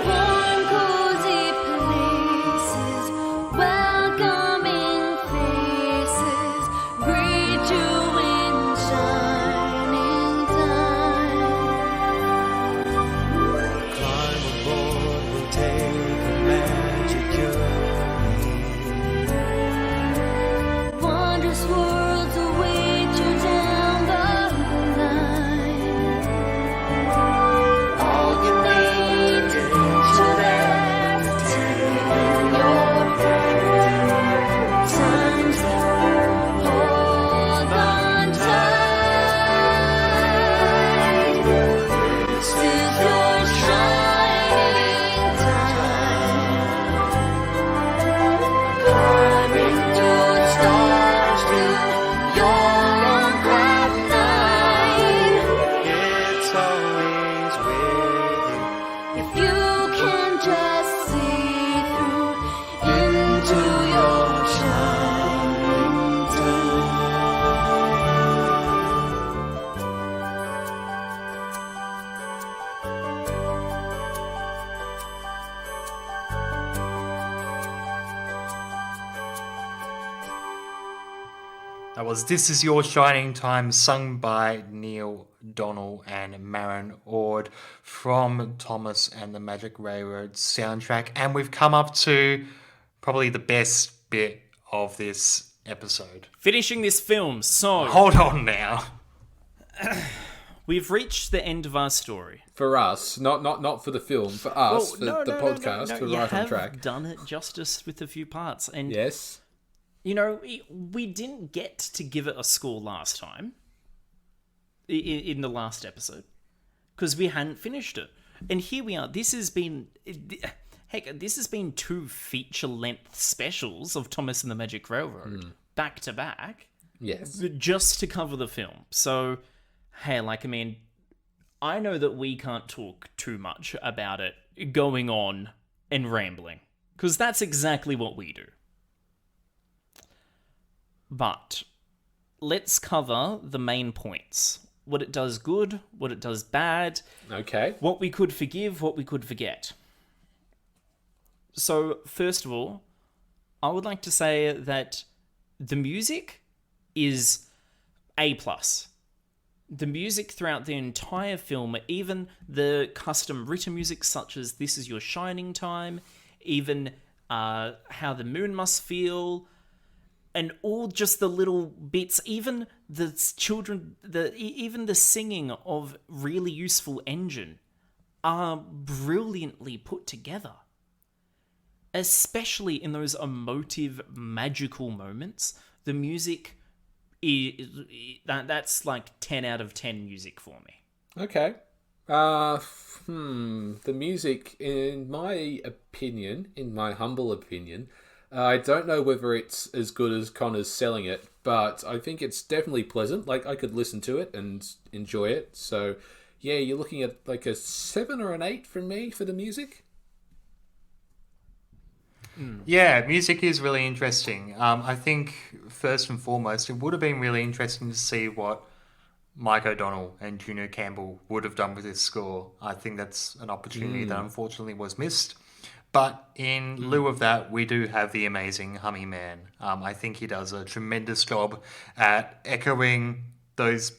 [SPEAKER 11] Warm, cozy places, welcoming faces greet you in shining time.
[SPEAKER 12] climb aboard, we'll take a magic journey.
[SPEAKER 11] Wondrous worlds await you down the line. All you need to there to take your times hold on tight. This is your shining time, climbing through stars to your own cloud nine.
[SPEAKER 12] It's always with you.
[SPEAKER 11] If you can just see through into your shining time.
[SPEAKER 3] That was This Is Your Shining Time, sung by Neil, Donnell, and Maren Ord from Thomas and the Magic Railroad soundtrack. And we've come up to probably the best bit of this episode.
[SPEAKER 2] Finishing this film, so
[SPEAKER 3] Hold on now.
[SPEAKER 2] we've reached the end of our story.
[SPEAKER 1] For us, not for the film, for us, for
[SPEAKER 2] no,
[SPEAKER 1] the
[SPEAKER 2] no,
[SPEAKER 1] podcast,
[SPEAKER 2] no,
[SPEAKER 1] for
[SPEAKER 2] you
[SPEAKER 1] Right on
[SPEAKER 2] have
[SPEAKER 1] Track.
[SPEAKER 2] done it justice with a few parts, and
[SPEAKER 1] Yes.
[SPEAKER 2] you know, we didn't get to give it a score last time in the last episode because we hadn't finished it, and here we are. This has been two feature-length specials of Thomas and the Magic Railroad back to back.
[SPEAKER 1] Yes.
[SPEAKER 2] Just to cover the film. So, hey, I know that we can't talk too much about it going on and rambling, because that's exactly what we do. But let's cover the main points. What it does good, what it does bad.
[SPEAKER 1] Okay.
[SPEAKER 2] What we could forgive, what we could forget. So, first of all, I would like to say that the music is A+. The music throughout the entire film, even the custom written music such as This Is Your Shining Time, even How the Moon Must Feel, and all just the little bits, even the children, even the singing of Really Useful Engine are brilliantly put together. Especially in those emotive, magical moments, the music that's like 10 out of 10 music for me.
[SPEAKER 1] Okay. The music, in my opinion, in my humble opinion, I don't know whether it's as good as Connor's selling it, but I think it's definitely pleasant. Like, I could listen to it and enjoy it. So, yeah, you're looking at like a 7 or an 8 from me for the music.
[SPEAKER 3] Yeah, music is really interesting. I think, first and foremost, it would have been really interesting to see what Mike O'Donnell and Junior Campbell would have done with this score. I think that's an opportunity that unfortunately was missed. But in lieu of that, we do have the amazing Hummy Man. I think he does a tremendous job at echoing those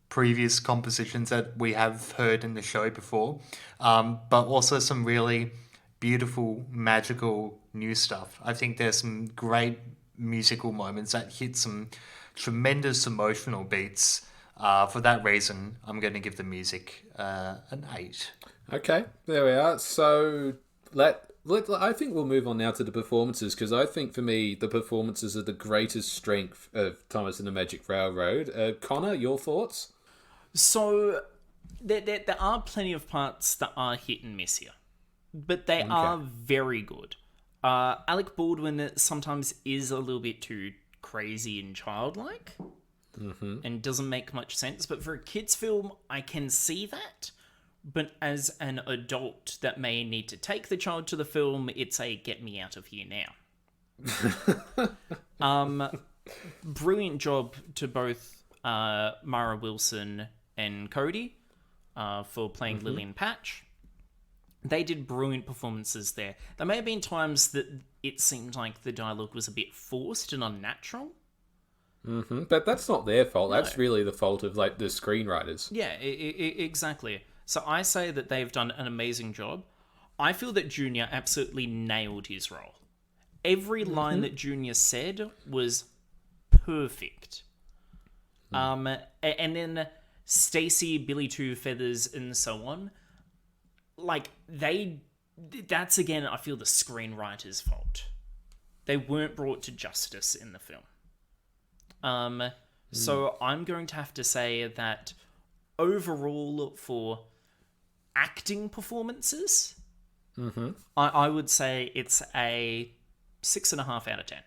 [SPEAKER 3] previous compositions that we have heard in the show before, but also some really beautiful, magical new stuff. I think there's some great musical moments that hit some tremendous emotional beats. For that reason, I'm going to give the music an 8.
[SPEAKER 1] Okay, there we are. So I think we'll move on now to the performances, because I think for me the performances are the greatest strength of Thomas and the Magic Railroad. Connor, your thoughts?
[SPEAKER 2] So there are plenty of parts that are hit and miss here, but they are very good. Alec Baldwin sometimes is a little bit too crazy and childlike, and doesn't make much sense. But for a kids' film, I can see that. But as an adult that may need to take the child to the film, it's a get me out of here now. Brilliant job to both Mara Wilson and Cody for playing Lilly and Patch. They did brilliant performances there. There may have been times that it seemed like the dialogue was a bit forced and unnatural.
[SPEAKER 1] But that's not their fault. No. That's really the fault of like the screenwriters.
[SPEAKER 2] Yeah, exactly. So I say that they've done an amazing job. I feel that Junior absolutely nailed his role. Every line that Junior said was perfect. And then Stacy, Billy Two Feathers, and so on. Like, that's again, I feel, the screenwriter's fault. They weren't brought to justice in the film. So I'm going to have to say that overall, for acting performances, I would say it's a 6.5 out of 10.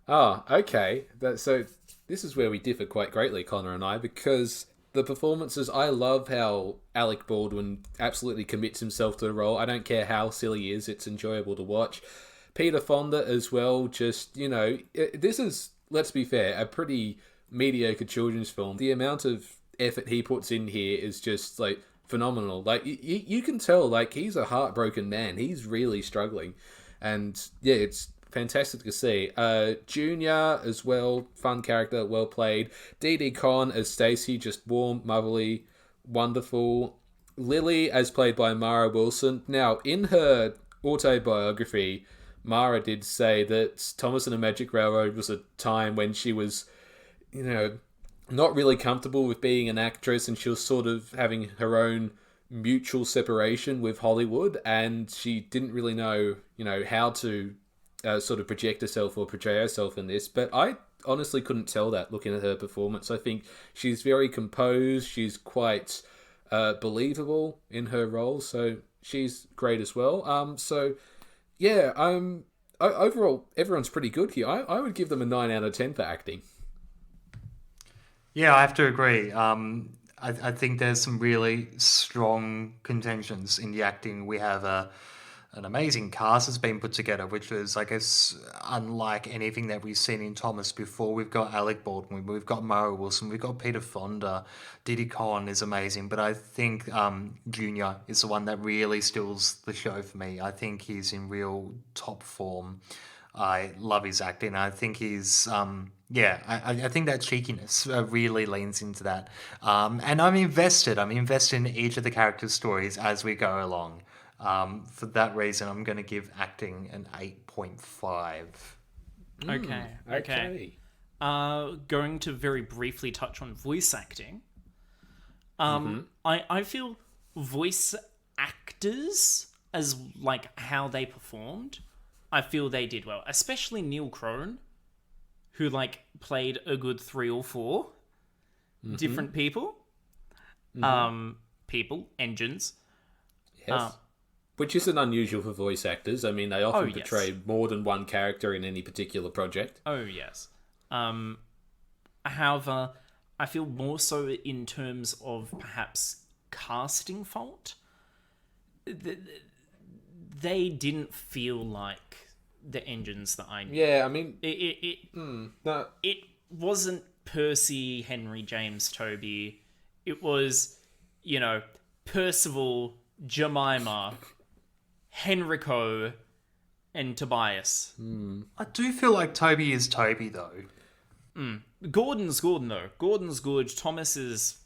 [SPEAKER 1] Oh, okay. So this is where we differ quite greatly, Connor and I, because the performances, I love how Alec Baldwin absolutely commits himself to the role. I don't care how silly he is, it's enjoyable to watch. Peter Fonda as well, just, this is, let's be fair, a pretty mediocre children's film. The amount of effort he puts in here is just, like, phenomenal. Like, you can tell, like, he's a heartbroken man. He's really struggling. And, yeah, it's fantastic to see. Junior as well, fun character, well played. Dee Conn as Stacy, just warm, motherly, wonderful. Lilly as played by Mara Wilson. Now, in her autobiography, Mara did say that Thomas and the Magic Railroad was a time when she was, not really comfortable with being an actress, and she was sort of having her own mutual separation with Hollywood, and she didn't really know, how to sort of project herself or portray herself in this. But I honestly couldn't tell that looking at her performance. I think she's very composed. She's quite believable in her role, so she's great as well. Overall, everyone's pretty good here. I would give them a 9 out of 10 for acting.
[SPEAKER 3] Yeah, I have to agree. I think there's some really strong contentions in the acting. We have an amazing cast that's been put together, which is, I guess, unlike anything that we've seen in Thomas before. We've got Alec Baldwin, we've got Mara Wilson, we've got Peter Fonda, Dee Conn is amazing, but I think Junior is the one that really steals the show for me. I think he's in real top form. I love his acting. I think he's... I think that cheekiness really leans into that. And I'm invested. I'm invested in each of the characters' stories as we go along. For that reason, I'm going to give acting an 8.5.
[SPEAKER 2] Okay. Going to very briefly touch on voice acting. I feel voice actors, as like how they performed, I feel they did well. Especially Neil Crone, who like played a good 3 or 4 different people. Engines.
[SPEAKER 1] Yes. Which isn't unusual for voice actors. I mean, they often portray more than one character in any particular project.
[SPEAKER 2] Oh, yes. However, I feel more so in terms of perhaps casting fault. They didn't feel like the engines that I knew.
[SPEAKER 1] Yeah, I mean...
[SPEAKER 2] It wasn't Percy, Henry, James, Toby. It was, Percival, Jemima, Henrico, and Tobias.
[SPEAKER 3] I do feel like Toby is Toby, though.
[SPEAKER 2] Gordon's Gordon, though. Gordon's good. Thomas is...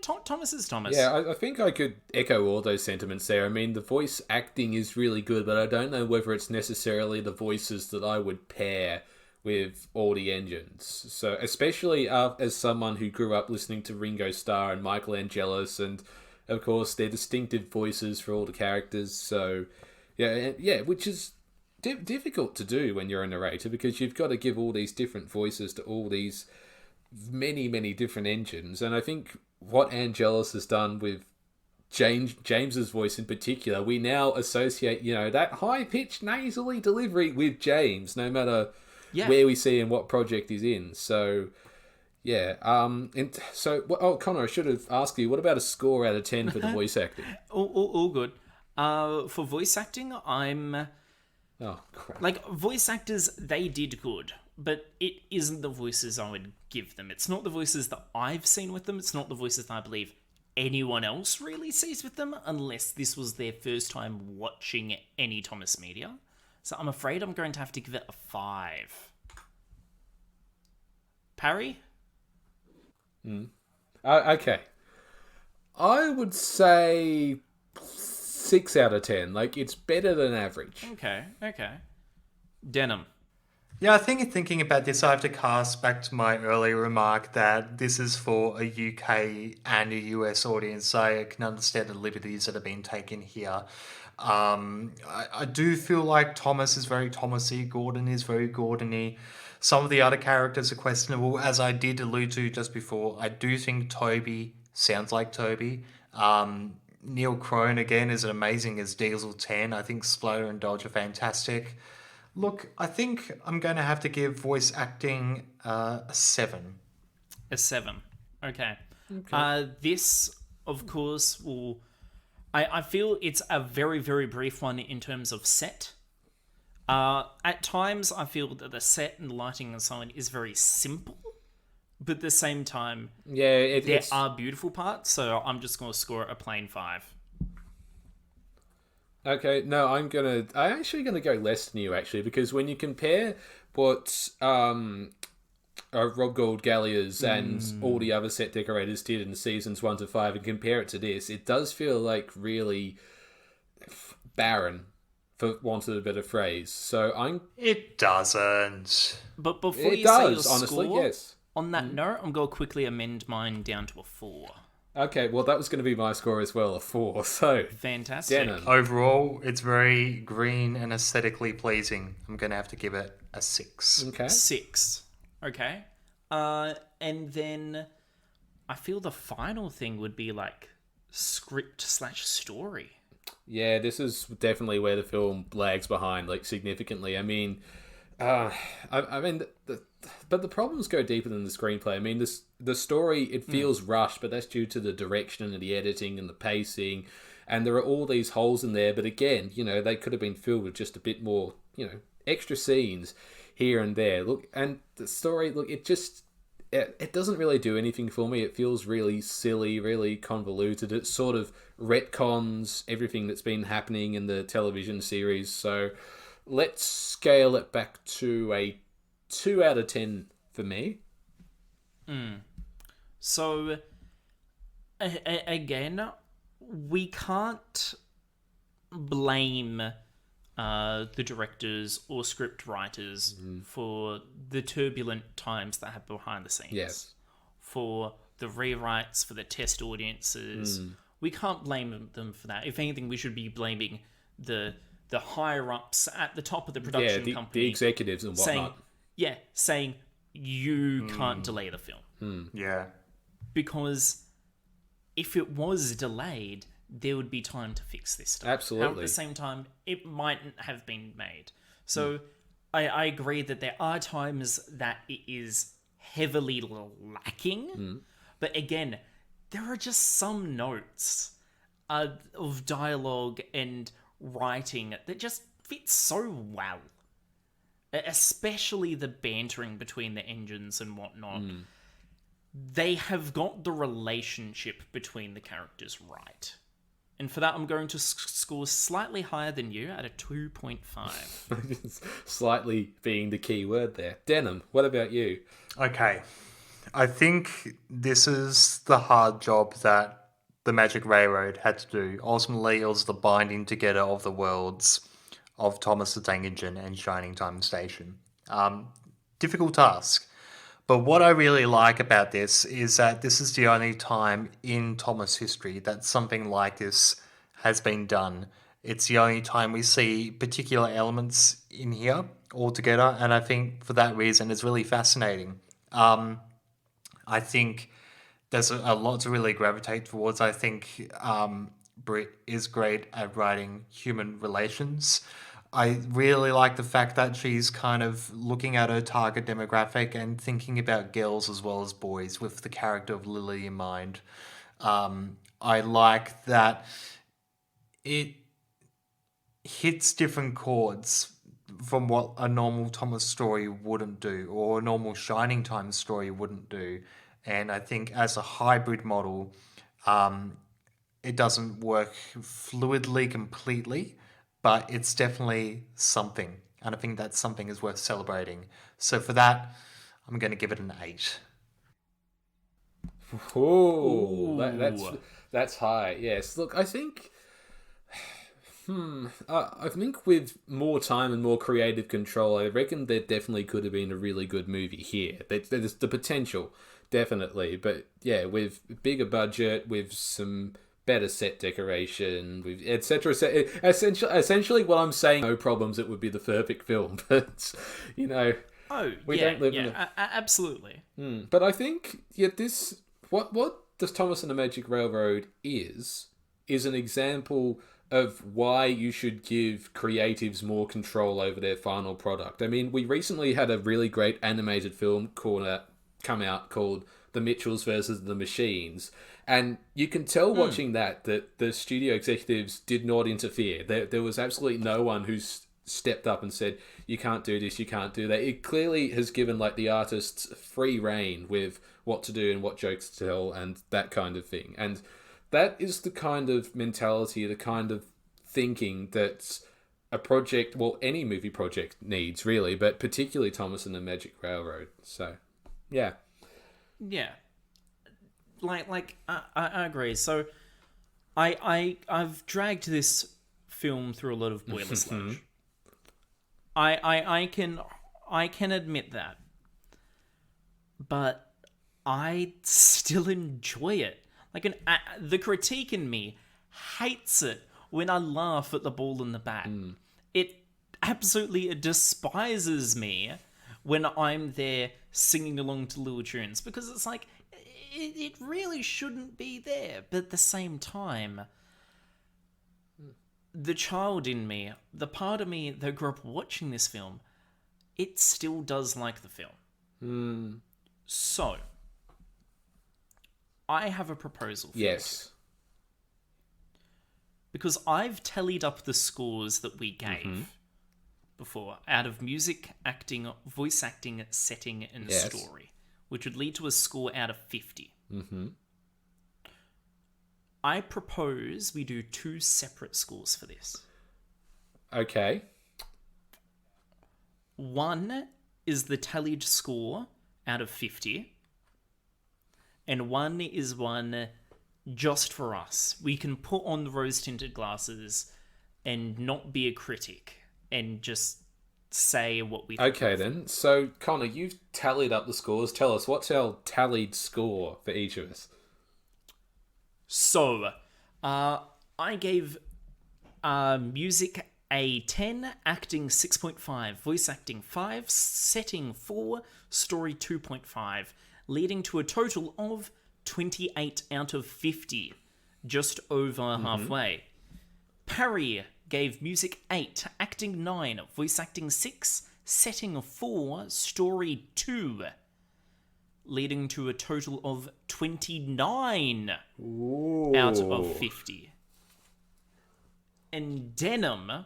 [SPEAKER 2] Thomas is Thomas.
[SPEAKER 1] Yeah, I think I could echo all those sentiments there. I mean, the voice acting is really good, but I don't know whether it's necessarily the voices that I would pair with all the engines. So, especially as someone who grew up listening to Ringo Starr and Michael Angelis, and of course their distinctive voices for all the characters. So, yeah, which is difficult to do when you're a narrator, because you've got to give all these different voices to all these many different engines. And I think what Angelis has done with James's voice in particular, we now associate, that high-pitched nasally delivery with James, no matter where we see and what project he's in. So, yeah. Connor, I should have asked you, what about a score out of 10 for the voice acting?
[SPEAKER 2] All good. For voice acting, I'm...
[SPEAKER 1] Oh, crap.
[SPEAKER 2] Like, voice actors, they did good, but it isn't the voices I would give them. It's not the voices that I've seen with them. It's not the voices that I believe anyone else really sees with them, unless this was their first time watching any Thomas media. So I'm afraid I'm going to have to give it a 5. Parry?
[SPEAKER 1] Okay. I would say 6 out of 10. Like, it's better than average.
[SPEAKER 2] Okay. Denham.
[SPEAKER 3] Yeah, I think thinking about this, I have to cast back to my earlier remark that this is for a UK and a US audience, so I can understand the liberties that have been taken here. I do feel like Thomas is very Thomasy, Gordon is very Gordony. Some of the other characters are questionable, as I did allude to just before. I do think Toby sounds like Toby. Neil Crone, again, is amazing as Diesel 10. I think Sploder and Dodge are fantastic. Look, I think I'm going to have to give voice acting a 7.
[SPEAKER 2] A 7. Okay. This, of course, will... I feel it's a very, very brief one in terms of set. At times, I feel that the set and lighting and so on is very simple, but at the same time, there are beautiful parts, so I'm just going to score it a plain 5.
[SPEAKER 1] Okay, no, I'm actually gonna go less than you, actually, because when you compare what Rob Gold Galliers and all the other set decorators did in seasons 1 to 5 and compare it to this, it does feel like really barren, for want of a better phrase. So
[SPEAKER 3] It doesn't.
[SPEAKER 2] But before you say your score, on that note, I'm going to quickly amend mine down to a 4.
[SPEAKER 1] Okay, well, that was going to be my score as well, a 4. So
[SPEAKER 2] fantastic.
[SPEAKER 1] Denham.
[SPEAKER 3] Overall, it's very green and aesthetically pleasing. I'm going to have to give it a 6.
[SPEAKER 1] Okay.
[SPEAKER 2] 6. Okay. And then I feel the final thing would be like script/story.
[SPEAKER 1] Yeah, this is definitely where the film lags behind, like, significantly. I mean, but the problems go deeper than the screenplay. I mean, the story, it feels rushed, but that's due to the direction and the editing and the pacing, and there are all these holes in there. But again, they could have been filled with just a bit more, extra scenes here and there. Look, and the story, look, it doesn't really do anything for me. It feels really silly, really convoluted. It sort of retcons everything that's been happening in the television series. So let's scale it back to a 2 out of 10 for me.
[SPEAKER 2] So, again, we can't blame the directors or script writers for the turbulent times that happen behind the scenes.
[SPEAKER 1] Yes.
[SPEAKER 2] For the rewrites, for the test audiences. We can't blame them for that. If anything, we should be blaming the higher-ups at the top of the production company.
[SPEAKER 1] The executives and whatnot.
[SPEAKER 2] Saying you can't delay the film.
[SPEAKER 3] Yeah.
[SPEAKER 2] Because if it was delayed, there would be time to fix this stuff.
[SPEAKER 1] Absolutely.
[SPEAKER 2] At the same time, it mightn't have been made. So I agree that there are times that it is heavily lacking. But again, there are just some notes of dialogue and writing that just fit so well. Especially the bantering between the engines and whatnot. They have got the relationship between the characters right. And for that, I'm going to score slightly higher than you at a 2.5.
[SPEAKER 1] Slightly being the key word there. Denham, what about you?
[SPEAKER 3] Okay. I think this is the hard job that the Magic Railroad had to do. Ultimately, it was the binding together of the worlds of Thomas the Tank Engine and Shining Time Station. Difficult task. But what I really like about this is that this is the only time in Thomas history that something like this has been done. It's the only time we see particular elements in here altogether, and I think for that reason it's really fascinating. I think there's a lot to really gravitate towards. I think Brit is great at writing human relations. I really like the fact that she's kind of looking at her target demographic and thinking about girls as well as boys with the character of Lilly in mind. I like that it hits different chords from what a normal Thomas story wouldn't do or a normal Shining Time story wouldn't do. And I think as a hybrid model, it doesn't work fluidly completely, but it's definitely something. And I think that something is worth celebrating. So for that, I'm going to give it an 8.
[SPEAKER 1] That's high. Yes. Look, I think... I think with more time and more creative control, I reckon there definitely could have been a really good movie here. There's the potential, definitely. But yeah, with bigger budget, with some better set decoration, with etc. Essentially, what I'm saying, no problems, it would be the perfect film. But we don't live in
[SPEAKER 2] absolutely.
[SPEAKER 1] But I think this what does Thomas and the Magic Railroad is an example of why you should give creatives more control over their final product. I mean, we recently had a really great animated film come out called The Mitchells versus the Machines, and you can tell watching that the studio executives did not interfere. There was absolutely no one who's stepped up and said, you can't do this, you can't do that. It clearly has given the artists free reign with what to do and what jokes to tell and that kind of thing. And that is the kind of mentality, the kind of thinking that a project, well, any movie project needs, really, but particularly Thomas and the Magic Railroad. So, yeah.
[SPEAKER 2] Yeah. I agree. So, I've dragged this film through a lot of boiler sludge. I can admit that. But I still enjoy it. The critique in me hates it when I laugh at the ball and the bat. It absolutely despises me when I'm there singing along to little tunes, because it's it really shouldn't be there. But at the same time, the child in me, the part of me that grew up watching this film, it still does like the film. So, I have a proposal for you. Because I've tallied up the scores that we gave before out of music, acting, voice acting, setting, and story, which would lead to a score out of 50. I propose we do 2 separate scores for this.
[SPEAKER 1] Okay.
[SPEAKER 2] One is the tallied score out of 50. And one is one just for us. We can put on the rose-tinted glasses and not be a critic. and just say what we think.
[SPEAKER 1] Okay, then. So, Connor, you've tallied up the scores. Tell us, what's our tallied score for each of us?
[SPEAKER 2] So, I gave music a 10, acting 6.5, voice acting 5, setting 4, story 2.5, leading to a total of 28 out of 50, just over halfway. Parry gave music 8, acting 9, voice acting 6, setting 4, story 2, leading to a total of 29 out of 50. And Denham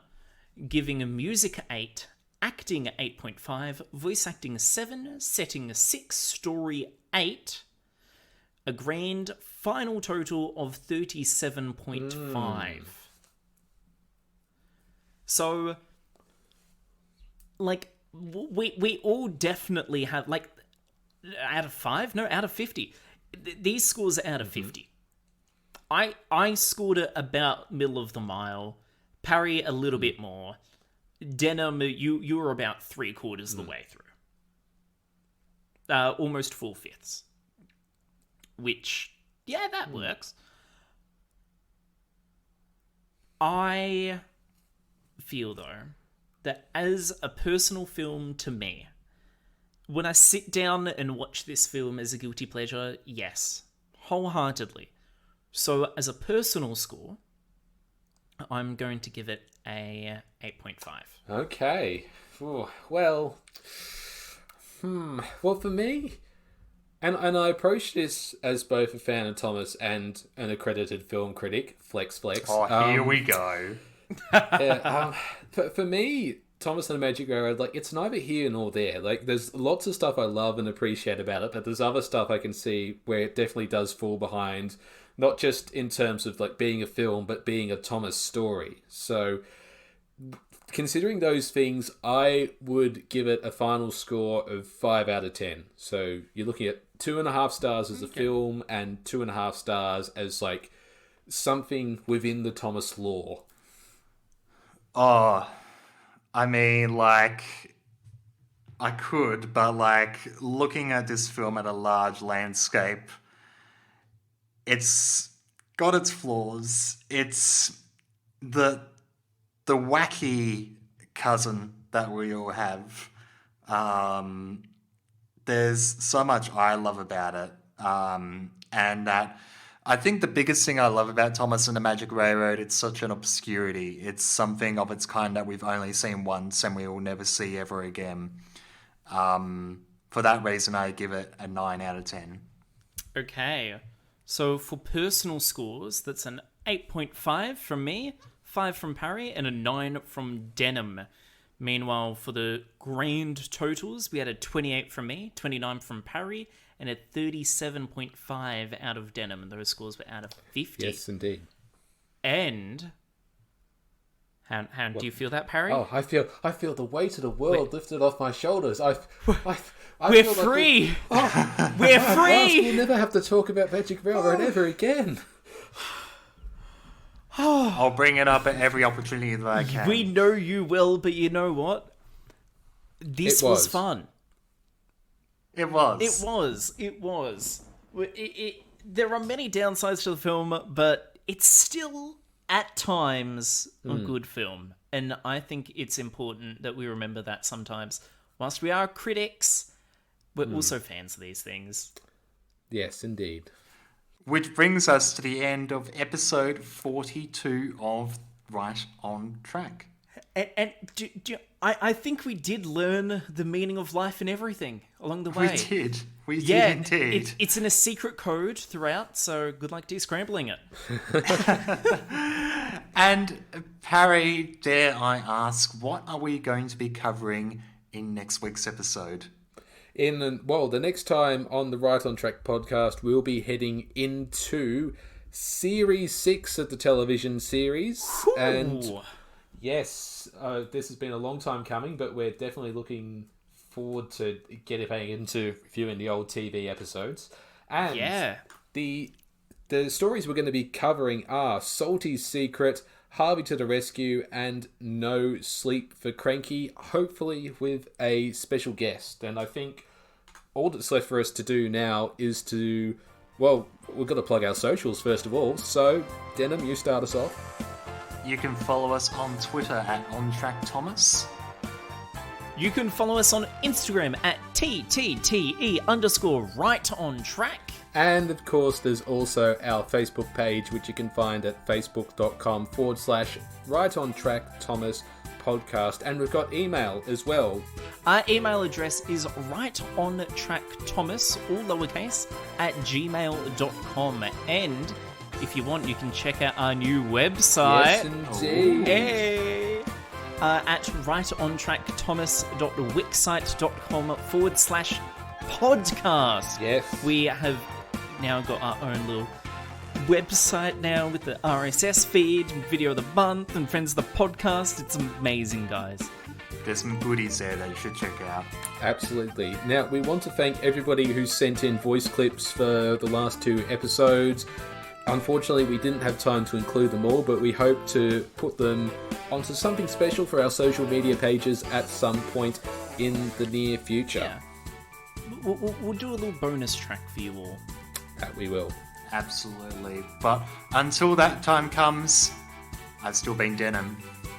[SPEAKER 2] giving a music 8, acting 8.5, voice acting 7, setting 6, story 8, a grand final total of 37.5. So, like, we all definitely have, like, out of 5? No, out of 50. These scores are out of 50. I scored it about middle of the mile. Parry a little bit more. Denham, you were about 3/4 the way through. Almost 4/5. Which, yeah, that works. I feel, though, that as a personal film to me, when I sit down and watch this film as a guilty pleasure, yes, wholeheartedly. So, as a personal score, I'm going to give it a 8.5.
[SPEAKER 1] Okay. Well, for me, and I approach this as both a fan of Thomas and an accredited film critic, flex.
[SPEAKER 3] Oh, here we go.
[SPEAKER 1] For me, Thomas and the Magic Railroad, like, it's neither here nor there. Like, there's lots of stuff I love and appreciate about it, but there's other stuff I can see where it definitely does fall behind, not just in terms of, like, being a film, but being a Thomas story. So, considering those things, I would give it a final score of 5 out of 10. So, you're looking at 2.5 stars as a film and 2.5 stars as, like, something within the Thomas lore.
[SPEAKER 3] Oh, I mean, like, I could, but, like, looking at this film at a large landscape, it's got its flaws. It's the wacky cousin that we all have. There's so much I love about it. And that I think the biggest thing I love about Thomas and the Magic Railroad, it's such an obscurity. It's something of its kind that we've only seen once and we will never see ever again. For that reason, I give it a 9 out of 10.
[SPEAKER 2] Okay. So for personal scores, that's an 8.5 from me, 5 from Parry, and a 9 from Denham. Meanwhile, for the grand totals, we had a 28 from me, 29 from Parry, and a 37.5 out of Denham. And those scores were out of 50.
[SPEAKER 1] Yes, indeed.
[SPEAKER 2] And how do you feel that, Parry?
[SPEAKER 1] Oh, I feel the weight of the world lifted off my shoulders.
[SPEAKER 2] We're
[SPEAKER 1] feel
[SPEAKER 2] free.
[SPEAKER 1] Like
[SPEAKER 2] we're free.
[SPEAKER 1] We'll never have to talk about Magic Railroad ever again.
[SPEAKER 3] I'll bring it up at every opportunity that I can.
[SPEAKER 2] We know you will, but you know what? This was fun.
[SPEAKER 3] It was.
[SPEAKER 2] It was. There are many downsides to the film, but it's still, at times, a good film. And I think it's important that we remember that sometimes. Whilst we are critics, we're also fans of these things.
[SPEAKER 1] Yes, indeed.
[SPEAKER 3] Which brings us to the end of episode 42 of Right on Track.
[SPEAKER 2] And I think we did learn the meaning of life and everything along the way.
[SPEAKER 3] We did indeed.
[SPEAKER 2] It's in a secret code throughout, so good luck descrambling it.
[SPEAKER 3] And Parry, dare I ask, what are we going to be covering in next week's episode?
[SPEAKER 1] The next time on the Right on Track podcast, we'll be heading into Series 6 of the television series.
[SPEAKER 2] Ooh.
[SPEAKER 1] And yes, this has been a long time coming, but we're definitely looking forward to getting into reviewing the old TV episodes. And the stories we're going to be covering are Salty's Secret, Harvey to the rescue, and no sleep for Cranky, hopefully with a special guest. And I think all that's left for us to do now is to, well, we've got to plug our socials first of all. So, Denham, you start us off.
[SPEAKER 3] You can follow us on Twitter at OnTrackThomas.
[SPEAKER 2] You can follow us on Instagram at TTTE_right-on-track.
[SPEAKER 1] And of course, there's also our Facebook page, which you can find at facebook.com/RightOnTrackThomas podcast. And we've got email as well.
[SPEAKER 2] Our email address is rightontrackthomas, all lowercase, at gmail.com. And if you want, you can check out our new website.
[SPEAKER 1] Yes, indeed.
[SPEAKER 2] Hey. At rightontrackthomas.wixsite.com/podcast.
[SPEAKER 1] Yes.
[SPEAKER 2] We have now got our own little website now with the RSS feed, and video of the month, and friends of the podcast. It's amazing, guys.
[SPEAKER 3] There's some goodies there that you should check out.
[SPEAKER 1] Absolutely. Now, we want to thank everybody who sent in voice clips for the last 2 episodes. Unfortunately, we didn't have time to include them all, but we hope to put them onto something special for our social media pages at some point in the near future.
[SPEAKER 2] Yeah. We'll do a little bonus track for you all.
[SPEAKER 1] That we will.
[SPEAKER 3] Absolutely. But until that time comes, I've still been Denham.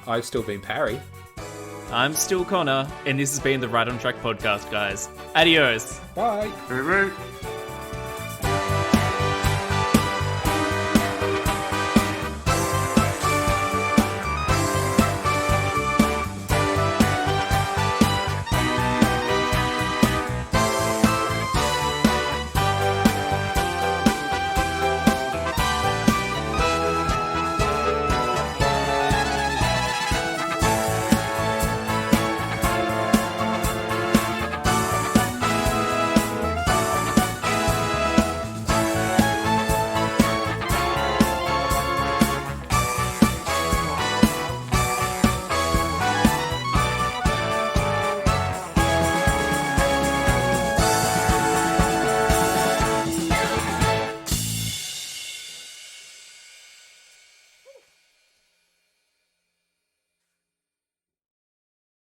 [SPEAKER 1] I've still been Parry.
[SPEAKER 2] I'm still Connor, and this has been the Right on Track podcast, guys. Adios.
[SPEAKER 1] Bye.
[SPEAKER 3] Hooroo.